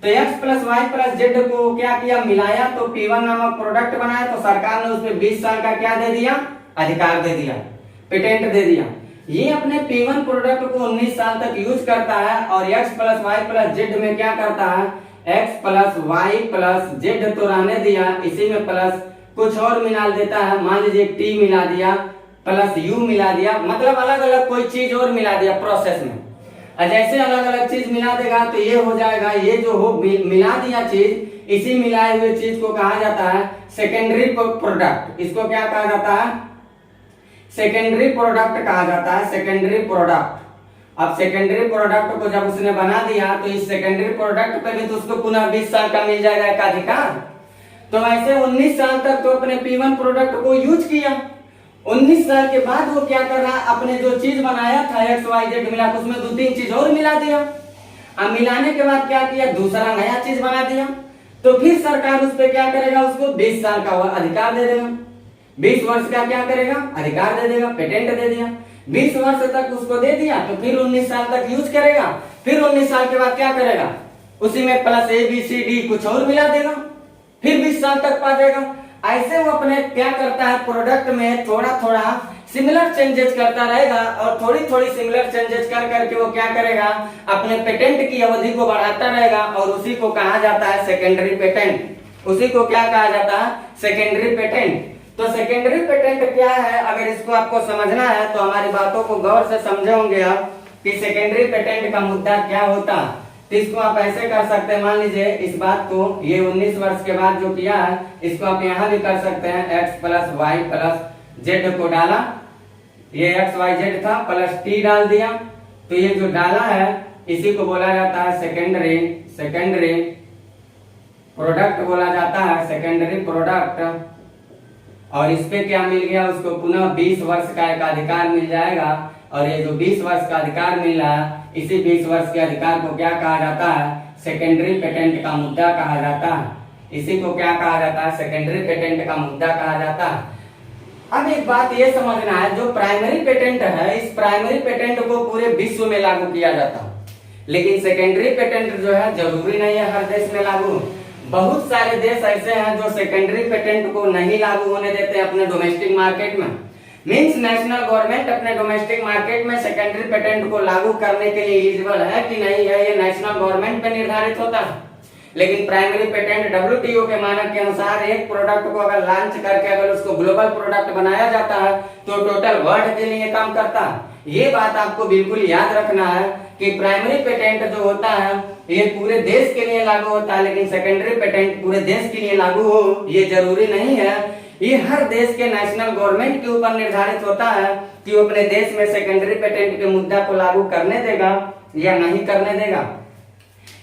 तो x plus y plus z को क्या किया, मिलाया, तो P1 नामक प्रोडक्ट बनाया। तो सरकार ने उसमें 20 साल का क्या दे दिया, अधिकार दे दिया, पेटेंट दे दिया। ये अपने P1 प्रोडक्ट को 19 साल तक यूज करता है, और x plus y plus z में क्या करता है, x plus y plus z तो रहने दिया, इसी में प्लस कुछ और मिला देता है। मान लीजिए t मिला दिया, प्लस u मिला दिया, मतलब अलग अलग कोई चीज और मिला दिया प्रोसेस में। जैसे अलग अलग चीज मिला देगा तो ये हो जाएगा, ये जो हो मिला दिया चीज, इसी मिलाए हुए चीज को कहा जाता है सेकेंडरी प्रोडक्ट। इसको क्या कहा जाता है, सेकेंडरी प्रोडक्ट कहा जाता है, सेकेंडरी प्रोडक्ट। अब सेकेंडरी प्रोडक्ट को जब उसने बना दिया तो इस सेकेंडरी प्रोडक्ट पे भी तो उसको पुनः 20 साल का मिल जाएगा एक अधिकार। तो वैसे 19 साल तक तो अपने P1 प्रोडक्ट को यूज किया। 19 साल के बाद वो क्या कर रहा है, अपने जो चीज बनाया था XYZ मिला, उसमें 2-3 चीज और मिला दिया। अब मिलाने के बाद क्या किया, दूसरा नया चीज बना दिया। तो फिर सरकार उस पर क्या करेगा, उसको 20 साल का अधिकार दे देगा, 20 वर्ष का क्या करेगा, अधिकार दे देगा, पेटेंट दे दिया। 20 वर्ष तक उसको दे दिया, तो फिर 19 साल तक यूज करेगा। फिर 19 साल के बाद क्या करेगा, उसी में प्लस ABCD कुछ और मिला देगा, फिर 20 साल तक पा जाएगा। ऐसे वो अपने क्या करता है, प्रोडक्ट में थोड़ा थोड़ा सिमिलर चेंजेस करता रहेगा, और थोड़ी थोड़ी सिमिलर चेंजेस कर करके वो क्या करेगा, अपने पेटेंट की अवधि को बढ़ाता रहेगा, और उसी को कहा जाता है सेकेंडरी पेटेंट। उसी को क्या कहा जाता है, सेकेंडरी पेटेंट। तो सेकेंडरी पेटेंट क्या है, अगर इसको आपको समझना है तो हमारी बातों को गौर से समझे होंगे आप कि सेकेंडरी पेटेंट का मुद्दा क्या होता है। तो इसको आप ऐसे कर सकते हैं, मान लीजिए इस बात को, ये 19 वर्ष के बाद जो किया है, इसको आप यहाँ भी कर सकते हैं। x plus y plus z को डाला, ये XYZ था, प्लस t डाल दिया, तो ये जो डाला है इसी को बोला जाता है सेकेंडरी प्रोडक्ट बोला जाता है, सेकेंडरी प्रोडक्ट। और इस पे क्या मिल गया, उसको पुनः 20 वर्ष का एक अधिकार मिल जाएगा। और ये जो 20 वर्ष का अधिकार मिल रहा है, इसी 20 वर्ष के अधिकार को क्या कहा जाता है, सेकेंडरी पेटेंट का मुद्दा कहा जाता है। इसी को क्या कहा जाता है, सेकेंडरी पेटेंट का मुद्दा कहा जाता है। अब एक बात ये समझना है, जो प्राइमरी पेटेंट है, इस प्राइमरी पेटेंट को पूरे विश्व में लागू किया जाता है, लेकिन सेकेंडरी पेटेंट जो है जरूरी नहीं है हर देश में लागू। बहुत सारे देश ऐसे हैं जो सेकेंडरी पेटेंट को नहीं लागू होने देते अपने डोमेस्टिक मार्केट में। मींस नेशनल गवर्नमेंट अपने डोमेस्टिक मार्केट में सेकेंडरी पेटेंट को लागू करने के लिए एलिजिबल है कि नहीं है, ये नेशनल गवर्नमेंट पे निर्धारित होता है। लेकिन प्राइमरी पेटेंट WTO के मानक के अनुसार एक प्रोडक्ट को अगर लॉन्च करके अगर उसको ग्लोबल प्रोडक्ट बनाया जाता है तो टोटल वर्ल्ड के लिए काम करता है। ये बात आपको बिल्कुल याद रखना है कि प्राइमरी पेटेंट जो होता है ये पूरे देश के लिए लागू होता है, लेकिन सेकेंडरी पेटेंट पूरे देश के लिए लागू हो ये जरूरी नहीं है। ये हर देश के नेशनल गवर्नमेंट के ऊपर निर्धारित होता है कि वो अपने देश में सेकेंडरी पेटेंट के मुद्दा को लागू करने देगा या नहीं करने देगा।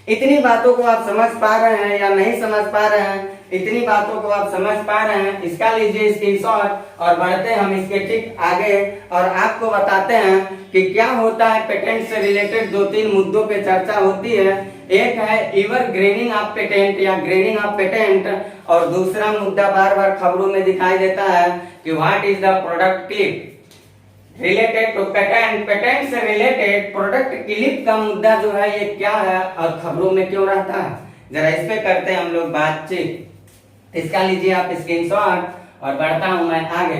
इतनी बातों को आप समझ पा रहे हैं या नहीं समझ पा रहे हैं, इतनी बातों को आप समझ पा रहे हैं, इसका लीजिए स्क्रीनशॉट और बढ़ते हैं हम इसके ठीक आगे और आपको बताते हैं कि क्या होता है। पेटेंट से रिलेटेड 2-3 मुद्दों पे चर्चा होती है। एक है एवर ग्रेनिंग ऑफ पेटेंट या ग्रेनिंग ऑफ पेटेंट, और दूसरा मुद्दा बार बार खबरों में दिखाई देता है कि what is the product clip related to patent. Patent से रिलेटेड प्रोडक्ट क्लिप का मुद्दा जो है ये क्या है और खबरों में क्यों रहता है, जरा इस पे करते हैं हम लोग बातचीत। इसका लीजिए आप स्क्रीनशॉट और बढ़ता हूं मैं आगे।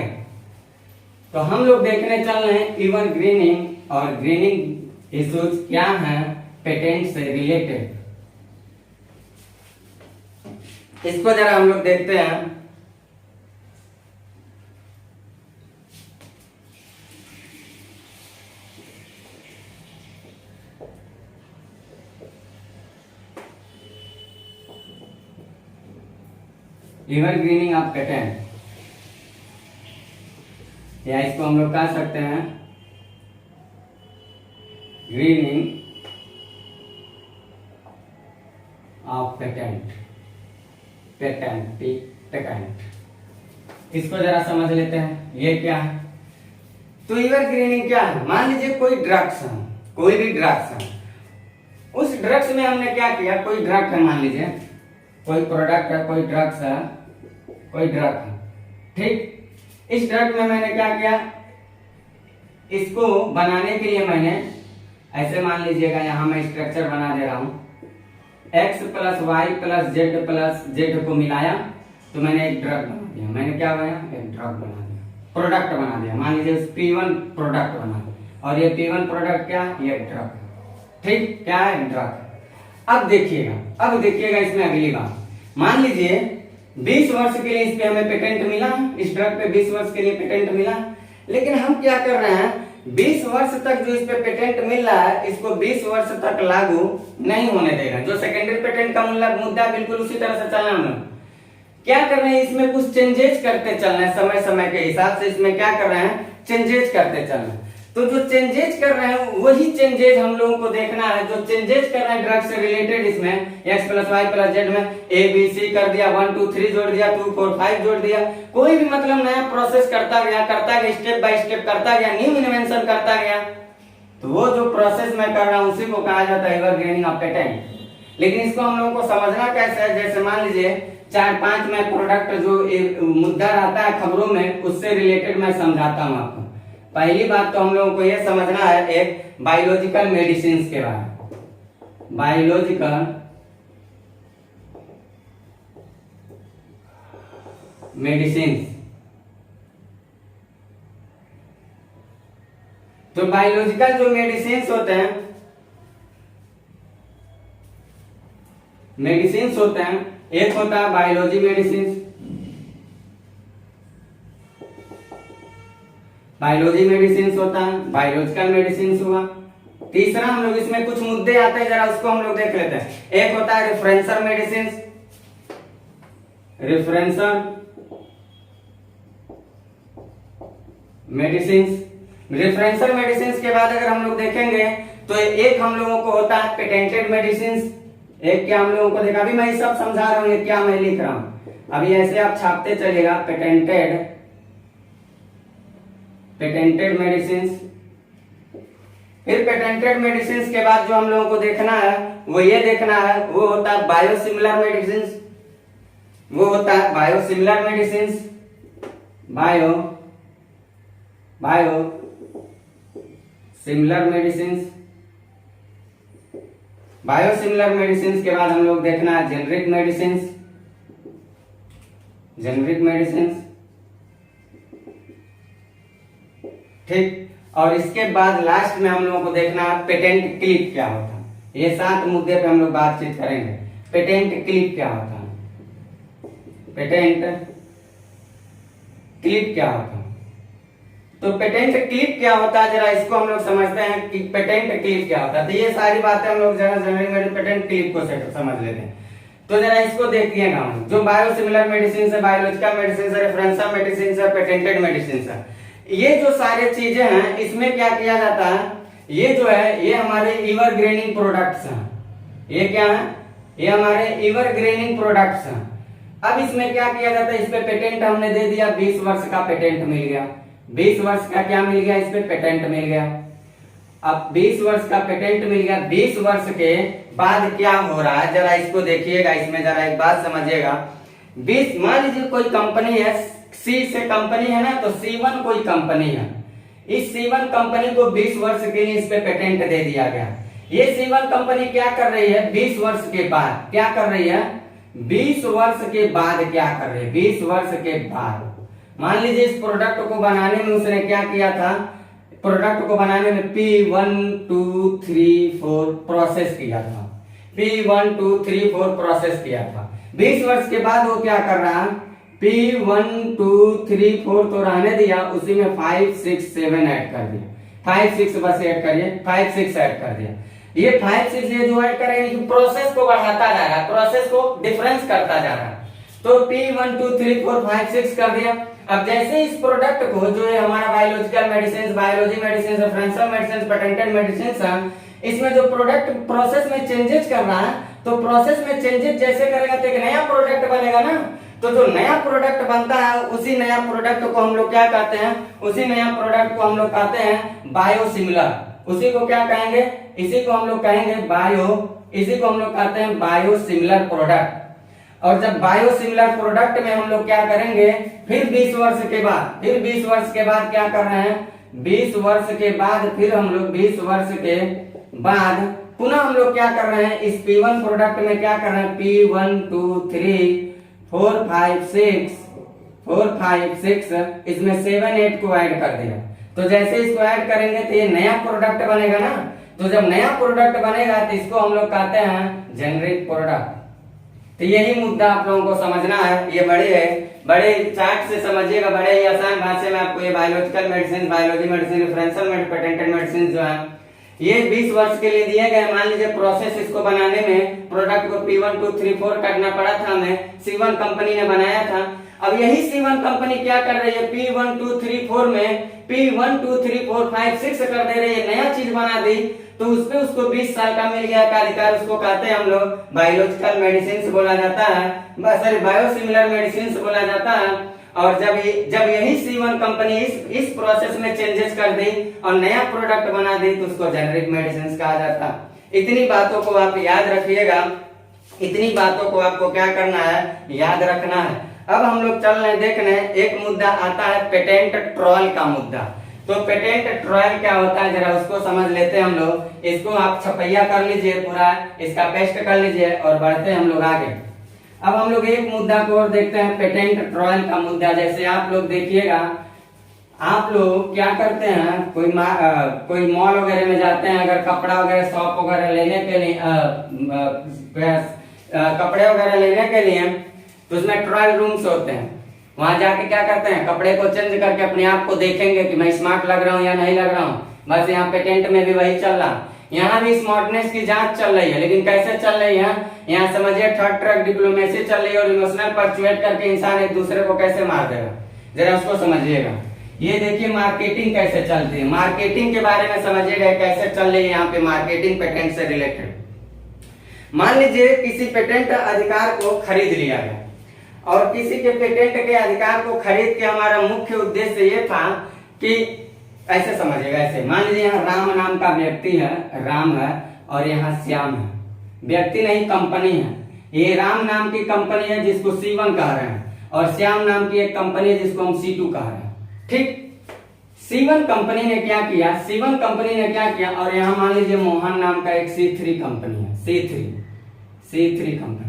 तो हम लोग देखने चल रहे हैं एवर ग्रीनिंग और ग्रीनिंग इश्यूज क्या है पेटेंट से रिलेटेड। इसको जरा हम लोग देखते हैं। एवरग्रीनिंग ऑफ पेटेंट, या इसको हम लोग कह सकते हैं ग्रीनिंग ऑफ पेटेंट, पेटेंट। इसको जरा समझ लेते हैं ये क्या है। तो एवरग्रीनिंग क्या है? मान लीजिए कोई ड्रग्स है, कोई भी ड्रग्स है, उस ड्रग्स में हमने क्या किया, कोई ड्रग है, मान लीजिए कोई प्रोडक्ट है, कोई ड्रग्स है, कोई ड्रग है, ठीक। इस ड्रग में मैंने क्या किया, इसको बनाने के लिए मैंने ऐसे मान लीजिएगा, यहां मैं स्ट्रक्चर बना दे रहा हूं, x plus y plus z को मिलाया तो मैंने एक ड्रग बना दिया। मैंने क्या बनाया, एक ड्रग बना दिया, प्रोडक्ट बना दिया। मान लीजिए P1 प्रोडक्ट बना दिया, और ये P1 प्रोडक्ट क्या, ये ड्रग, ठीक, क्या है, ड्रग। अब देखिएगा इसमें अगली बात, मान लीजिए 20 वर्ष के लिए इस पे हमें पेटेंट मिला, इस ड्रग पे 20 वर्ष के लिए पेटेंट मिला, लेकिन हम क्या कर रहे हैं, 20 वर्ष तक जो इस पे पेटेंट मिल रहा है, इसको 20 वर्ष तक लागू नहीं होने दे रहे हैं। जो सेकेंडरी पेटेंट का मुद्दा बिल्कुल उसी तरह से चलना है। क्या कर रहे हैं, इसमें कुछ चेंजेस करते चलना है, समय समय के हिसाब से इसमें क्या कर रहे हैं, चेंजेस करते चलना है। तो जो चेंजेस कर रहे हैं वही चेंजेस हम लोगों को देखना है, जो चेंजेस कर रहे हैं ड्रग से रिलेटेड, इसमें x plus y plus z में a b c कर दिया, 1 2 3 जोड़ दिया, 2 4 5 जोड़ दिया, कोई भी मतलब नया प्रोसेस करता गया, स्टेप बाय स्टेप करता गया, न्यू इन्वेंशन करता गया, तो वो जो प्रोसेस मैं कर रहा हूं उसी को कहा जाता है एवरग्रीनिंग ऑफ पेटेंट। लेकिन इसको हम लोगों को समझना कैसे है, जैसे मान लीजिए 4-5 में प्रोडक्ट जो मुद्दा रहता है खबरों में, उससे रिलेटेड मैं समझाता हूं आपको। पहली बात तो हम लोगों को यह समझना है एक बायोलॉजिकल मेडिसिन के बारे में, बायोलॉजिकल मेडिसिन। तो बायोलॉजिकल जो मेडिसिन होते हैं, एक होता है बायोलॉजी मेडिसिन, बायोलॉजी मेडिसिन होता है, बायोलॉजिकल मेडिसिन हुआ। तीसरा हम लोग इसमें कुछ मुद्दे आते हैं, जरा उसको हम लोग देख लेते हैं। एक होता है रेफरेंसर मेडिसिन, रेफरेंसर मेडिसिन के बाद अगर हम लोग देखेंगे तो एक हम लोगों को होता है पेटेंटेड मेडिसिन। एक क्या हम लोगों को देखा, अभी मैं सब समझा रहा हूं, क्या मैं लिख रहा हूं, अभी ऐसे आप छापते चलेगा, पेटेंटेड मेडिसिन। फिर पेटेंटेड मेडिसिन के बाद जो हम लोगों को देखना है वो ये देखना है, वो होता है बायोसिमिलर मेडिसिन, वो होता है बायोसिमिलर मेडिसिन, बायोसिमिलर मेडिसिन के बाद हम लोग देखना है जेनरिक मेडिसिन, ठीक। और इसके बाद लास्ट में हम लोगों को देखना है पेटेंट क्लिप क्या होता है। ये 7 मुद्दे पे हम लोग बातचीत करेंगे। पेटेंट क्लिप क्या होता है, पेटेंट क्लिप क्या होता है, तो पेटेंट क्लिप क्या होता है, जरा इसको हम लोग समझते हैं कि पेटेंट क्लिप क्या होता है। तो ये सारी बातें हम लोग जरा जनरली पेटेंट क्लिप को समझ लेते हैं। तो जरा इसको देखिएगा, जो बायोसिमिलर मेडिसिन है, बायोलॉजिकल मेडिसिन है, रेफरेंसर मेडिसिन है, पेटेंटेड मेडिसिन है, ये जो सारे चीजें हैं इसमें क्या किया जाता है, ये जो है ये हमारे एवरग्रीनिंग प्रोडक्ट्स हैं। ये क्या है, ये हमारे एवरग्रीनिंग प्रोडक्ट्स हैं। अब इसमें क्या किया जाता है, इस पे पेटेंट हमने दे दिया, 20 वर्ष का पेटेंट मिल गया, 20 वर्ष का क्या मिल गया, इस पे पेटेंट मिल गया। अब 20 वर्ष का पेटेंट मिल गया, 20 वर्ष के बाद क्या हो रहा है, जरा इसको देखिएगा, इसमें जरा एक बात समझिएगा। 20 मान लीजिए कोई कंपनी है, सी से कंपनी है ना, तो C1 कोई कंपनी है, इस C1 कंपनी को 20 वर्ष के लिए इस पे पेटेंट दे दिया गया। ये C1 कंपनी क्या कर रही है, 20 वर्ष के बाद क्या कर रही है, 20 वर्ष के बाद क्या कर रही है, 20 वर्ष के बाद मान लीजिए इस प्रोडक्ट को बनाने में उसने क्या किया था, प्रोडक्ट को बनाने में P1 2 3 4 प्रोसेस किया था, P1 2 3 4 प्रोसेस किया था। 20 वर्ष के बाद वो क्या कर रहा है, P1 2 3 4 तो रहने दिया, उसी में 5 6 7 ऐड कर दिया, 5 6 बस ऐड करिए, 5 6 ऐड कर दिया। ये 5 6 ये जो ऐड करेंगे प्रोसेस को बढ़ाता जा रहा है, प्रोसेस को डिफरेंस करता जा रहा है। तो P123456 कर दिया। अब जैसे इस प्रोडक्ट को जो है हमारा biological medicine, biology medicine, referential medicine, patented medicine है, इसमें जो प्रोडक्ट प्रोसेस में चेंजेस कर रहा है, तो प्रोसेस में चेंजेस जैसे करेगा तो एक नया प्रोडक्ट बनेगा ना। तो जो नया प्रोडक्ट बनता है उसी नया प्रोडक्ट को हम लोग क्या कहते हैं, उसी नया प्रोडक्ट को हम लोग कहते हैं बायोसिमिलर। उसी को क्या कहेंगे, इसी को हम लोग कहेंगे इसी को हम लोग कहते हैं बायोसिमिलर प्रोडक्ट। और जब बायोसिमिलर प्रोडक्ट में हम लोग क्या करेंगे, फिर 20 वर्ष के बाद क्या कर रहे हैं, 20 वर्ष के बाद फिर हम लोग 20 वर्ष के बाद पुनः हम लोग क्या कर रहे हैं, इस P1 प्रोडक्ट में क्या कर रहे हैं, P1 2 3 4 5 6 इसमें 7 8 को ऐड कर दिया। तो जैसे इसको ऐड करेंगे तो ये नया प्रोडक्ट बनेगा ना। तो जब नया प्रोडक्ट बनेगा तो इसको हम लोग कहते हैं जेनरिक प्रोडक्ट। तो यही मुद्दा आप लोगों को समझना है। ये बड़े चार्ट से समझिएगा, बड़े ही आसान भाषा में आपको ये biological medicine, biology medicine, referential medicine, patented medicine जो है ये 20 वर्ष के लिए दिए गए। मान लीजिए प्रोसेस इसको बनाने में प्रोडक्ट को P1 2 3 4 करना पड़ा था, हमें C1 कंपनी ने बनाया था। अब यही C1 कंपनी क्या कर रही है, P1 2 3 4 में P1 2 3 4 5 6 कर दे रही है, नया चीज बना दी। तो उसपे उसको 20 साल का मिल गया का अधिकार, उसको कहते हैं हम लोग बायोलॉजिकल मेडिसिन बोला जाता है, सॉरी बायोसिमिलर मेडिसिन बोला जाता है। और जब यही C1 कंपनी इस प्रोसेस में चेंजेस कर दी और नया प्रोडक्ट बना दी तो उसको जेनरिक मेडिसिन कहा जाता है। इतनी बातों को आप याद रखिएगा, इतनी बातों को आपको क्या करना है, याद रखना है। अब हम लोग चल रहे देखने, एक मुद्दा आता है पेटेंट ट्रायल का मुद्दा। तो पेटेंट ट्रायल क्या होता है जरा उसको समझ लेते हैं हम लोग। इसको आप छपैया कर लीजिए, पूरा इसका पेस्ट कर लीजिए और बढ़ते हैं हम लोग आगे। अब हम लोग एक मुद्दा को और देखते हैं, पेटेंट ट्रायल का मुद्दा। जैसे आप लोग देखिएगा, आप लोग क्या करते हैं, कोई मॉल वगैरह में जाते हैं, अगर कपड़ा वगैरह शॉप वगैरह लेने के लिए कपड़े वगैरह लेने के लिए, तो उसमें ट्रायल रूम्स होते हैं। वहां जाके क्या करते हैं, कपड़े को चेंज करके अपने आप को देखेंगे कि मैं स्मार्ट लग रहा हूँ या नहीं लग रहा हूँ। बस यहाँ पेटेंट में भी वही चल रहा, यहाँ भी स्मार्टनेस की जांच चल रही है। लेकिन कैसे चल रही है, यहाँ समझिए थर्ड ट्रैक डिप्लोमेसी चल रही है और इमोशनल परसुएट करके इंसान एक दूसरे को कैसे मार देगा, जरा उसको समझिएगा। ये देखिए मार्केटिंग कैसे चलती है, मार्केटिंग के बारे में समझिएगा कैसे चल रही है यहाँ पे मार्केटिंग पेटेंट से रिलेटेड। मान लीजिए किसी पेटेंट अधिकार को खरीद लिया गया और किसी के पेटेंट के अधिकार को खरीद के हमारा मुख्य उद्देश्य ये था कि ऐसे समझिएगा, ऐसे मान लीजिए यहाँ राम नाम का व्यक्ति है, राम है, और यहाँ श्याम है, व्यक्ति नहीं कंपनी है। ये राम नाम की कंपनी है जिसको C1 कह रहे हैं, और श्याम नाम की एक कंपनी है जिसको हम C2 कह रहे हैं। ठीक, C1 कंपनी ने क्या किया, और यहाँ मान लीजिए मोहन नाम का एक C3 कंपनी है, C3 कंपनी।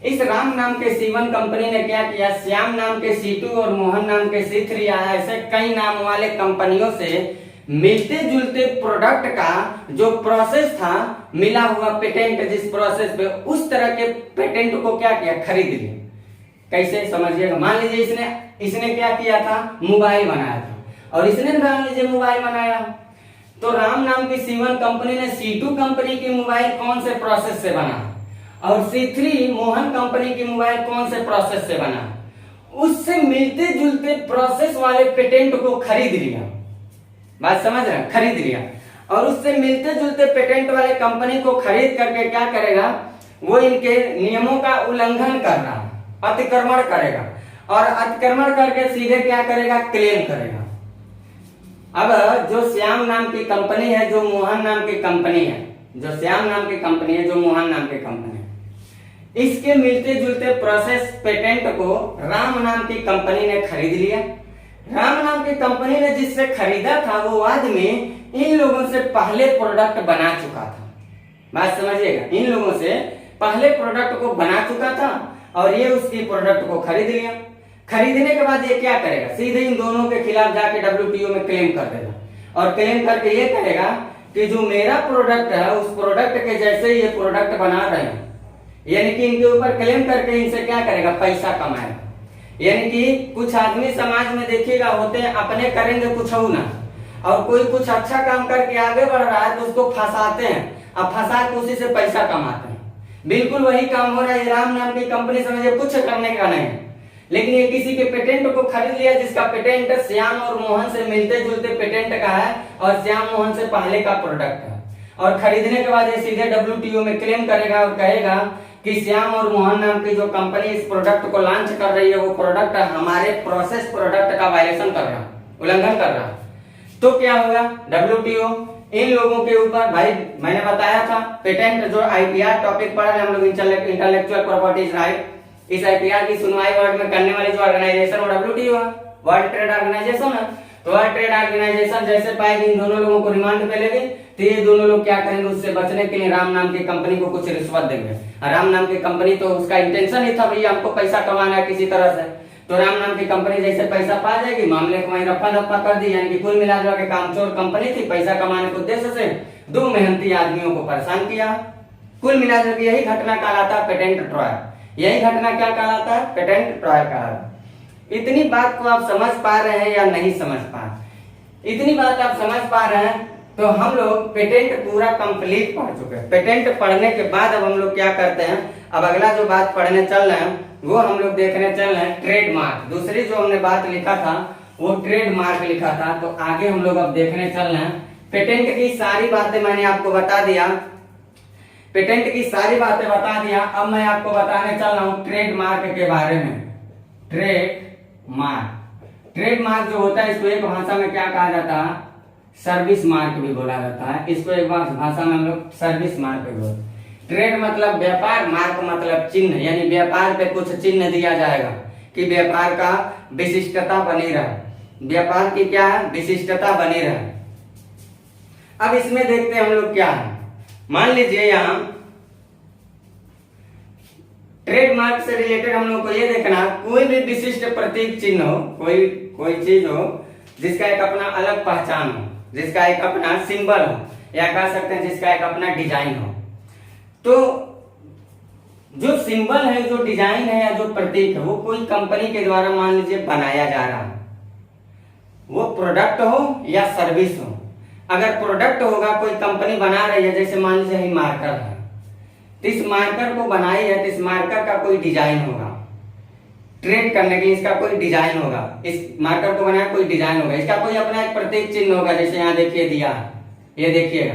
इस राम नाम के C1 कंपनी ने क्या किया, श्याम नाम के C2 और मोहन नाम के C3 ऐसे कई नाम वाले कंपनियों से मिलते जुलते प्रोडक्ट का जो प्रोसेस था, मिला हुआ पेटेंट जिस प्रोसेस पे, उस तरह के पेटेंट को क्या किया, खरीद लिया। कैसे समझिएगा, मान लीजिए इसने क्या किया था, मोबाइल बनाया था, और इसने मान लीजिए मोबाइल बनाया, तो राम नाम की C1 कंपनी ने C2 कंपनी की मोबाइल कौन से प्रोसेस से बना, और C3 मोहन कंपनी की मोबाइल कौन से प्रोसेस से बना, उससे मिलते जुलते प्रोसेस वाले पेटेंट को खरीद लिया। बात समझ रहे हैं, खरीद लिया, और उससे मिलते जुलते पेटेंट वाले कंपनी को खरीद करके क्या करेगा, वो इनके नियमों का उल्लंघन कर रहा है, अतिक्रमण करेगा, और अतिक्रमण करके सीधे क्या करेगा, क्लेम करेगा। अब जो श्याम नाम की कंपनी है, जो मोहन नाम की कंपनी है, जो श्याम नाम की कंपनी है, जो मोहन नाम की कंपनी है, इसके मिलते जुलते प्रोसेस पेटेंट को राम नाम की कंपनी ने खरीद लिया। राम नाम की कंपनी ने जिससे खरीदा था वो आदमी इन लोगों से पहले प्रोडक्ट बना चुका था। बात समझिएगा, इन लोगों से पहले प्रोडक्ट को बना चुका था और ये उसकी प्रोडक्ट को खरीद लिया। खरीदने के बाद ये क्या करेगा, सीधे इन दोनों के खिलाफ जाके WTO में क्लेम कर देगा, और क्लेम करके ये कहेगा कि जो मेरा प्रोडक्ट है उस प्रोडक्ट के जैसे ये प्रोडक्ट बना रहे हैं, यानी कि इनके ऊपर क्लेम करके इनसे क्या करेगा, पैसा कमाएगा। यानी कि कुछ आदमी समाज में देखिएगा होते हैं, अपने करेंगे कुछ हो ना, और कोई कुछ अच्छा काम करके आगे बढ़ रहा है तो उसको फंसाते हैं, अब फंसा के उसी से पैसा कमाते हैं। बिल्कुल वही काम हो रहा है। राम नाम की कंपनी समझे कुछ करने का नहीं, लेकिन ये किसी के पेटेंट को खरीद लिया जिसका पेटेंट श्याम और मोहन से मिलते जुलते पेटेंट का है और श्याम मोहन से पहले का प्रोडक्ट है, और खरीदने के बाद ये सीधे WTO में क्लेम करेगा और कहेगा कि श्याम और मोहन नाम की जो कंपनी इस प्रोडक्ट को लॉन्च कर रही है वो प्रोडक्ट हमारे प्रोसेस प्रोडक्ट का वायलेशन कर रहा, उल्लंघन कर रहा। तो क्या होगा, WTO इन लोगों के ऊपर, भाई मैंने बताया था पेटेंट जो IPR टॉपिक पढ़ा है हम लोग, इंटेलेक्चुअल प्रॉपर्टीज राइट, इस IPR की सुनवाई वर्ल्ड में करने वाली जो ऑर्गेनाइजेशन वो WTO है, वर्ल्ड ट्रेड ऑर्गेनाइजेशन है। तो वर्ल्ड ट्रेड ऑर्गेनाइजेशन जैसे पाएगी इन दोनों लोगों को रिमांड पे लेगी, तो ये दोनों लोग क्या करेंगे, उससे बचने के लिए राम नाम की कंपनी को कुछ रिश्वत देंगे। राम नाम की कंपनी तो उसका इंटेंशन ही था भैया हमको पैसा कमाना है किसी तरह से, तो राम नाम की कंपनी जैसे पैसा पा जाएगी, मामले को वहीं रफा दफा कर दी, यानी कि कुल मिला जुला के कामचोर कंपनी थी, पैसा कमाने के उद्देश्य से दो मेहनती आदमियों को परेशान किया। कुल मिला जुला यही घटना कहलाता है पेटेंट ट्रायल। यही घटना क्या कहलाता है, पेटेंट ट्रायल कहलाता है। इतनी बात को आप समझ पा रहे हैं या नहीं समझ पा रहे? इतनी बात आप समझ पा रहे हैं तो हम लोग पेटेंट पूरा कंप्लीट पढ़ चुके हैं। पेटेंट पढ़ने के बाद अब हम लोग क्या करते हैं, अब अगला जो बात पढ़ने चल रहे हैं वो हम लोग देखने चल रहे हैं ट्रेडमार्क। दूसरी जो हमने बात लिखा था वो ट्रेडमार्क लिखा था, तो आगे हम लोग अब देखने चल रहे हैं। पेटेंट की सारी बातें मैंने आपको बता दिया, पेटेंट की सारी बातें बता दिया। अब मैं आपको बताने चल रहा हूँ ट्रेडमार्क के बारे में। ट्रेडमार्क जो होता है इसको एक भाषा में क्या कहा जाता है, सर्विस मार्क भी बोला जाता है। इसको एक बार भाषा में हम लोग सर्विस मार्क भी बोलते हैं। ट्रेड मतलब व्यापार, मार्क मतलब चिन्ह, यानी व्यापार पे कुछ चिन्ह दिया जाएगा कि व्यापार का विशिष्टता बनी रहे, व्यापार की क्या है, विशिष्टता बनी रहे। अब इसमें देखते हैं हम लोग क्या है। मान लीजिए यहाँ ट्रेडमार्क से रिलेटेड हम लोग को ये देखना, कोई भी विशिष्ट प्रतीक चिन्ह हो, कोई चीज हो जिसका एक अपना अलग पहचान हो, जिसका एक अपना सिंबल हो, या कह सकते हैं जिसका एक अपना डिजाइन हो। तो जो सिंबल है, जो डिजाइन है या जो प्रतीक है वो कोई कंपनी के द्वारा मान लीजिए बनाया जा रहा है, वो प्रोडक्ट हो या सर्विस हो। अगर प्रोडक्ट होगा, कोई कंपनी बना रही है, जैसे मान लीजिए ही मार्कर है, तो इस मार्कर को बनाई है तो इस मार्कर का कोई डिजाइन होगा, ट्रेड करने के लिए इसका कोई डिजाइन होगा, इस मार्कर को बनाया कोई डिजाइन होगा, इसका कोई अपना एक प्रतीक चिन्ह होगा, जैसे यहाँ देखिए दिया है, ये देखिएगा,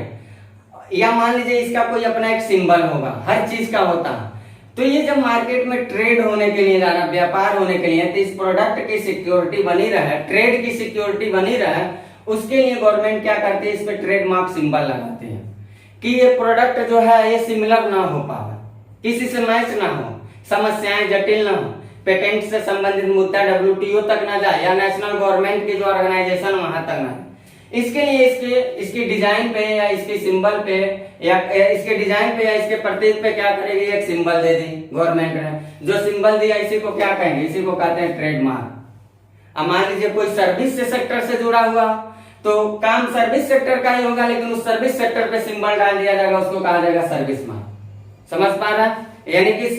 या मान लीजिए इसका कोई अपना एक सिंबल होगा, हर चीज का होता है। तो ये जब मार्केट में ट्रेड होने के लिए जा रहा, व्यापार होने के लिए, तो इस प्रोडक्ट की सिक्योरिटी बनी रहे, ट्रेड की सिक्योरिटी बनी रहे, उसके लिए गवर्नमेंट क्या करती है, इस पे ट्रेडमार्क सिंबल लगाते हैं कि ये प्रोडक्ट जो है ये सिमिलर ना हो पावे, किसी से मैच ना हो, समस्याएं जटिल ना हो, पेटेंट से संबंधित मुद्दा WTO तक ना जाए या नेशनल गवर्नमेंट की जो ऑर्गेनाइजेशन वहां तक ना। इसके लिए इसकी डिजाइन पे या इसके सिंबल पे या इसके डिजाइन पे या इसके प्रतीक पे क्या करेगी, एक सिंबल दे दी गवर्नमेंट ने। जो सिंबल दिया इसी को क्या कहेंगे, इसी को कहते हैं ट्रेडमार्क। अब मान लीजिए कोई सर्विस से सेक्टर से जुड़ा हुआ तो काम सर्विस सेक्टर का ही होगा, लेकिन उस सर्विस सेक्टर पे सिंबल डाल दिया जाएगा, उसको कहा जाएगा सर्विस मार्क। समझ पा रहा है? यानी कि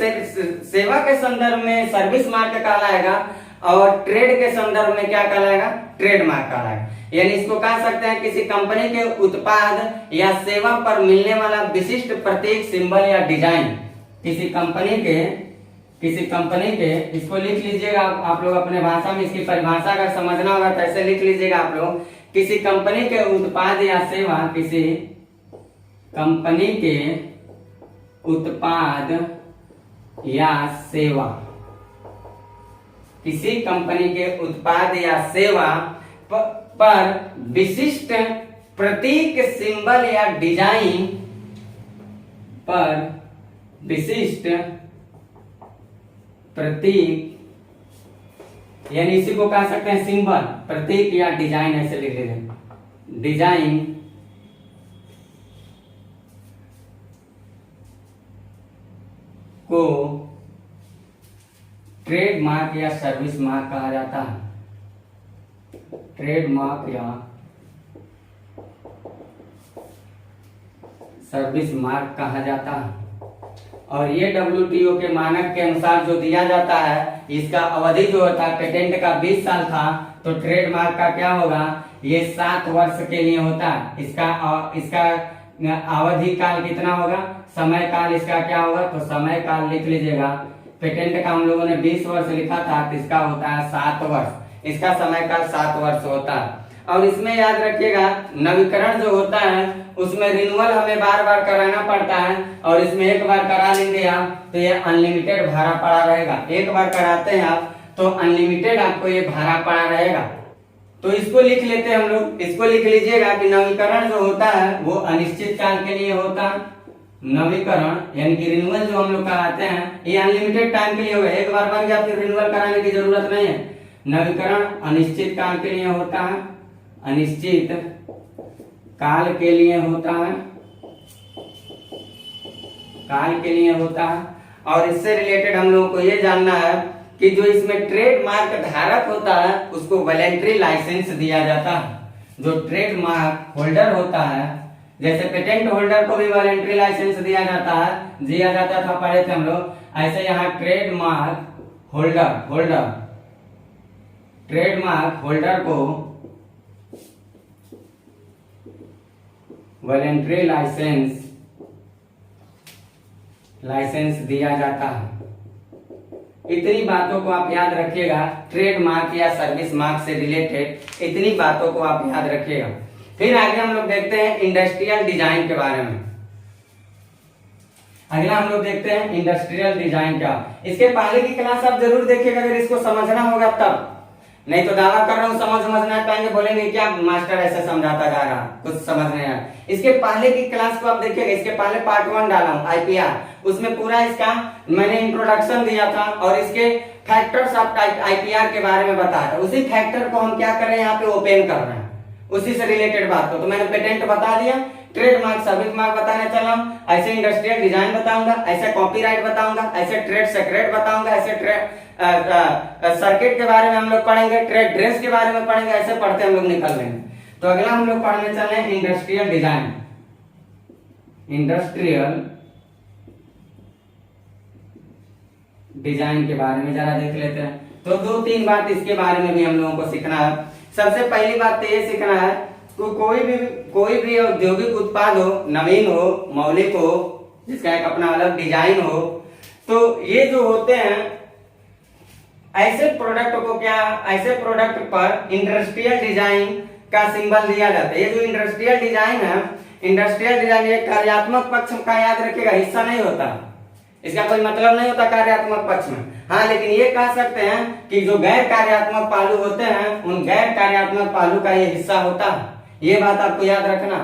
सेवा के संदर्भ में सर्विस मार्क कहलाएगा और ट्रेड के संदर्भ में क्या कहलाएगा, ट्रेडमार्क कहलाएगा। यानी इसको कह सकते हैं किसी कंपनी के उत्पाद या सेवा पर मिलने वाला विशिष्ट प्रतीक, सिंबल या डिजाइन, किसी कंपनी के इसको लिख लीजिएगा आप लोग अपने भाषा में। इसकी परिभाषा अगर समझना होगा तो ऐसे लिख लीजिएगा आप लोग, किसी कंपनी के उत्पाद या सेवा, किसी कंपनी के उत्पाद या सेवा, किसी कंपनी के उत्पाद या सेवा पर विशिष्ट प्रतीक, सिंबल या डिजाइन पर विशिष्ट प्रतीक, यानी इसी को कह सकते हैं सिंबल, प्रतीक या डिजाइन, ऐसे लिख लेते, डिजाइन को ट्रेडमार्क या सर्विस मार्क कहा जाता है। ट्रेडमार्क या सर्विस मार्क कहा जाता है। और ये WTO के मानक के अनुसार जो दिया जाता है, इसका अवधि जो होता है पेटेंट का 20 साल था, तो ट्रेडमार्क का क्या होगा, ये 7 वर्ष के लिए होता है। इसका अवधि काल कितना होगा, समय काल इसका क्या होगा, तो समय काल लिख लीजिएगा। पेटेंट का हम लोगों ने 20 वर्ष लिखा था, तो इसका होता है 7 वर्ष, इसका समय काल 7 वर्ष होता है। और इसमें याद रखिएगा नवीकरण जो होता है उसमें रिन्यूअल हमें बार बार कराना पड़ता है, और इसमें एक बार करा लेंगे आप तो ये अनलिमिटेड भाड़ा पड़ा रहेगा। एक बार कराते हैं आप तो अनलिमिटेड आपको ये भाड़ा पड़ा रहेगा। तो इसको लिख लेते हैं हम लोग, इसको लिख लीजिएगा कि नवीकरण जो होता है वो अनिश्चित काल के लिए होता है। नवीकरण यानी कि रिन्यूअल जो हम लोग कराते हैं ये अनलिमिटेड टाइम के लिए होगा, एक बार बन गया फिर रिन्यूअल कराने की जरूरत नहीं है। नवीकरण अनिश्चित काल के लिए होता है, अनिश्चित काल के लिए होता है, काल के लिए होता है। और इससे रिलेटेड हम लोगों को ये जानना है कि जो इसमें ट्रेडमार्क धारक होता है उसको वॉलंटरी लाइसेंस दिया जाता है। जो ट्रेडमार्क होल्डर होता है, जैसे पेटेंट होल्डर को भी वॉलंटरी लाइसेंस दिया जाता था पढ़े थे हम लोग, ऐसे यहाँ ट्रेडमार्क होल्डर को वॉलंटरी लाइसेंस दिया जाता है। इतनी बातों को आप याद रखिएगा, ट्रेडमार्क या सर्विस मार्क से रिलेटेड इतनी बातों को आप याद रखिएगा। फिर आगे हम लोग देखते हैं इंडस्ट्रियल डिजाइन के बारे में। अगला हम लोग देखते हैं इंडस्ट्रियल डिजाइन क्या। इसके पहले की क्लास आप जरूर देखिएगा अगर इसको समझना होगा तब, नहीं तो दावा कर रहा हूँ समझ नहीं पाएंगे, बोलेंगे क्या मास्टर ऐसे समझाता जा रहा, कुछ समझ नहीं आया। इसके पहले की क्लास को आप देखिएगा, इसके पहले पार्ट 1 डाला हूँ आईपीआर, उसमें पूरा इसका मैंने इंट्रोडक्शन दिया था और इसके फैक्टर्स ऑफ आईपीआर के बारे में बताया था। उसी फैक्टर को हम क्या कर रहे हैं यहाँ पे ओपन कर रहे हैं, उसी से रिलेटेड बात को। तो मैंने पेटेंट बता दिया, ट्रेडमार्क सर्विस मार्क बताने चला, ऐसे इंडस्ट्रियल डिजाइन बताऊंगा, ऐसे कॉपीराइट बताऊंगा, ऐसे ट्रेड सीक्रेट बताऊंगा, ऐसे सर्किट के बारे में हम लोग पढ़ेंगे, ट्रेड ड्रेस के बारे में पढ़ेंगे, ऐसे पढ़ते हम लोग निकल लेंगे। तो अगला हम लोग पढ़ने चले इंडस्ट्रियल डिजाइन। इंडस्ट्रियल डिजाइन के बारे में जरा देख लेते हैं। तो 2-3 बात इसके बारे में भी हम लोगों को सीखना है। सबसे पहली बात तो ये सीखना है तो कोई भी औद्योगिक उत्पाद हो, नवीन हो, मौलिक हो, जिसका एक अपना अलग डिजाइन हो, तो ये जो होते हैं ऐसे प्रोडक्ट पर इंडस्ट्रियल डिजाइन का सिंबल दिया जाता है। ये जो इंडस्ट्रियल डिजाइन है, इंडस्ट्रियल डिजाइन ये कार्यात्मक पक्ष का याद रखिएगा हिस्सा नहीं होता, इसका कोई मतलब नहीं होता कार्यात्मक पक्ष में। हाँ, लेकिन ये कह सकते हैं कि जो गैर कार्यात्मक पहलू होते हैं उन गैर कार्यात्मक पहलू का ये हिस्सा होता है। ये बात आपको याद रखना,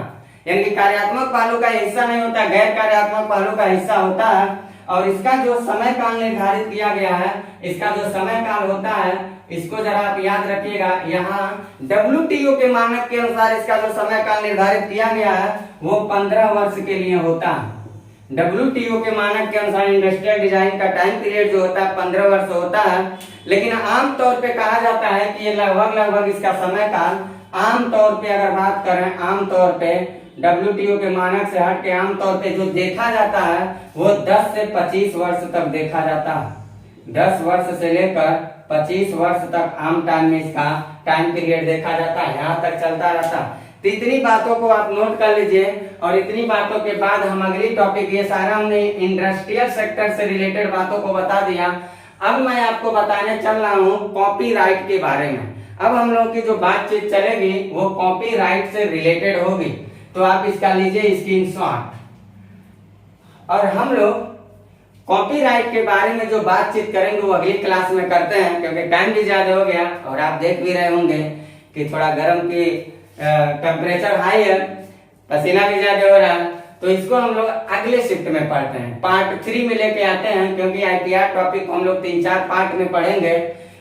यानी कि कार्यात्मक पहलू का हिस्सा नहीं होता, गैर कार्यात्मक पहलू का हिस्सा होता है। और इसका जो समय काल निर्धारित किया गया है, इसका जो समय काल होता है, इसको जरा आप याद रखिएगा। यहाँ WTO के मानक के अनुसार इसका जो समय काल निर्धारित किया गया है वो 15 वर्ष के लिए होता है। WTO के मानक के अनुसार इंडस्ट्रियल डिजाइन का टाइम पीरियड जो होता है 15 वर्ष होता है। लेकिन आमतौर पे कहा जाता है कि ये लगभग इसका समय काल आमतौर पे अगर बात करें, आमतौर पे WTO के मानक से हट के आमतौर पे जो देखा जाता है वो 10 से 25 वर्ष तक देखा जाता है। 10 वर्ष से लेकर 25 वर्ष तक आम टाइम में इसका टाइम पीरियड देखा जाता है, यहाँ तक चलता रहता है। तो इतनी बातों को आप नोट कर लीजिए। और इतनी बातों के बाद हम अगली टॉपिक, ये सारा हमने इंडस्ट्रियल सेक्टर से रिलेटेड बातों को बता दिया। अब मैं आपको बताने चल रहा हूँ कॉपीराइट के बारे में। अब हम लोग की जो बातचीत चलेगी वो कॉपीराइट से रिलेटेड होगी, तो आप इसका लीजिए स्क्रीनशॉट। और हम लोग कॉपीराइट के बारे में जो बातचीत करेंगे वो अगली क्लास में करते हैं, क्योंकि टाइम भी ज्यादा हो गया और आप देख भी रहे होंगे कि थोड़ा गर्म की टेम्परेचर हाई है, पसीना भी ज्यादा हो रहा है। तो इसको हम लोग अगले शिफ्ट में पढ़ते हैं, पार्ट 3 में लेके आते हैं, क्योंकि आईपीआर टॉपिक हम लोग 3-4 पार्ट में पढ़ेंगे।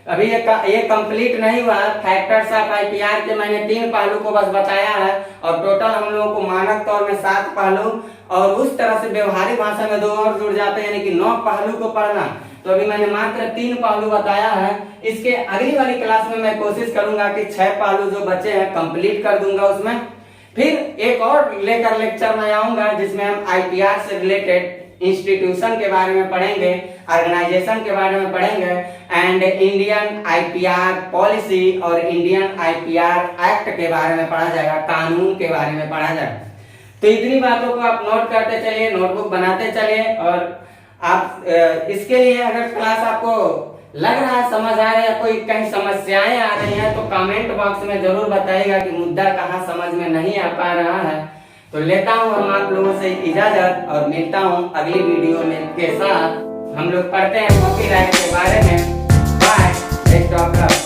अभी ये कंप्लीट नहीं हुआ। फैक्टर्स ऑफ आईपीआर के मैंने 3 पहलू को बस बताया है, और टोटल हम लोगों को मानक तौर में 7 पहलू, और उस तरह से व्यवहारिक भाषा में 2 और जुड़ जाते हैं, यानी कि 9 पहलू को पढ़ना। तो अभी मैंने मात्र 3 पहलू बताया है। इसके अगली वाली क्लास में मैं कोशिश करूंगा कि 6 पहलू जो बचे हैं कंप्लीट कर दूंगा उसमें। फिर एक और लेकर लेक्चर में आऊंगा जिसमें हम आईपीआर से रिलेटेड इंस्टीट्यूशन के बारे में पढ़ेंगे, ऑर्गेनाइजेशन के बारे में पढ़ेंगे, एंड इंडियन आईपीआर पॉलिसी और इंडियन आईपीआर एक्ट के बारे में पढ़ा जाएगा, कानून के बारे में पढ़ा जाएगा। तो इतनी बातों को आप नोट करते चलिए, नोटबुक बनाते चलिए। और आप इसके लिए अगर क्लास आपको लग रहा है समझ आ रहा है, कोई कहीं समस्याएं आ रही हैं, तो कमेंट बॉक्स में जरूर बताइएगा कि मुद्दा कहाँ समझ में नहीं आ पा रहा है। तो लेता हूँ हम आप लोगों से इजाजत और मिलता हूँ अगली वीडियो में के साथ। हम लोग पढ़ते हैं कॉपीराइट के बारे में। Bye, best of luck.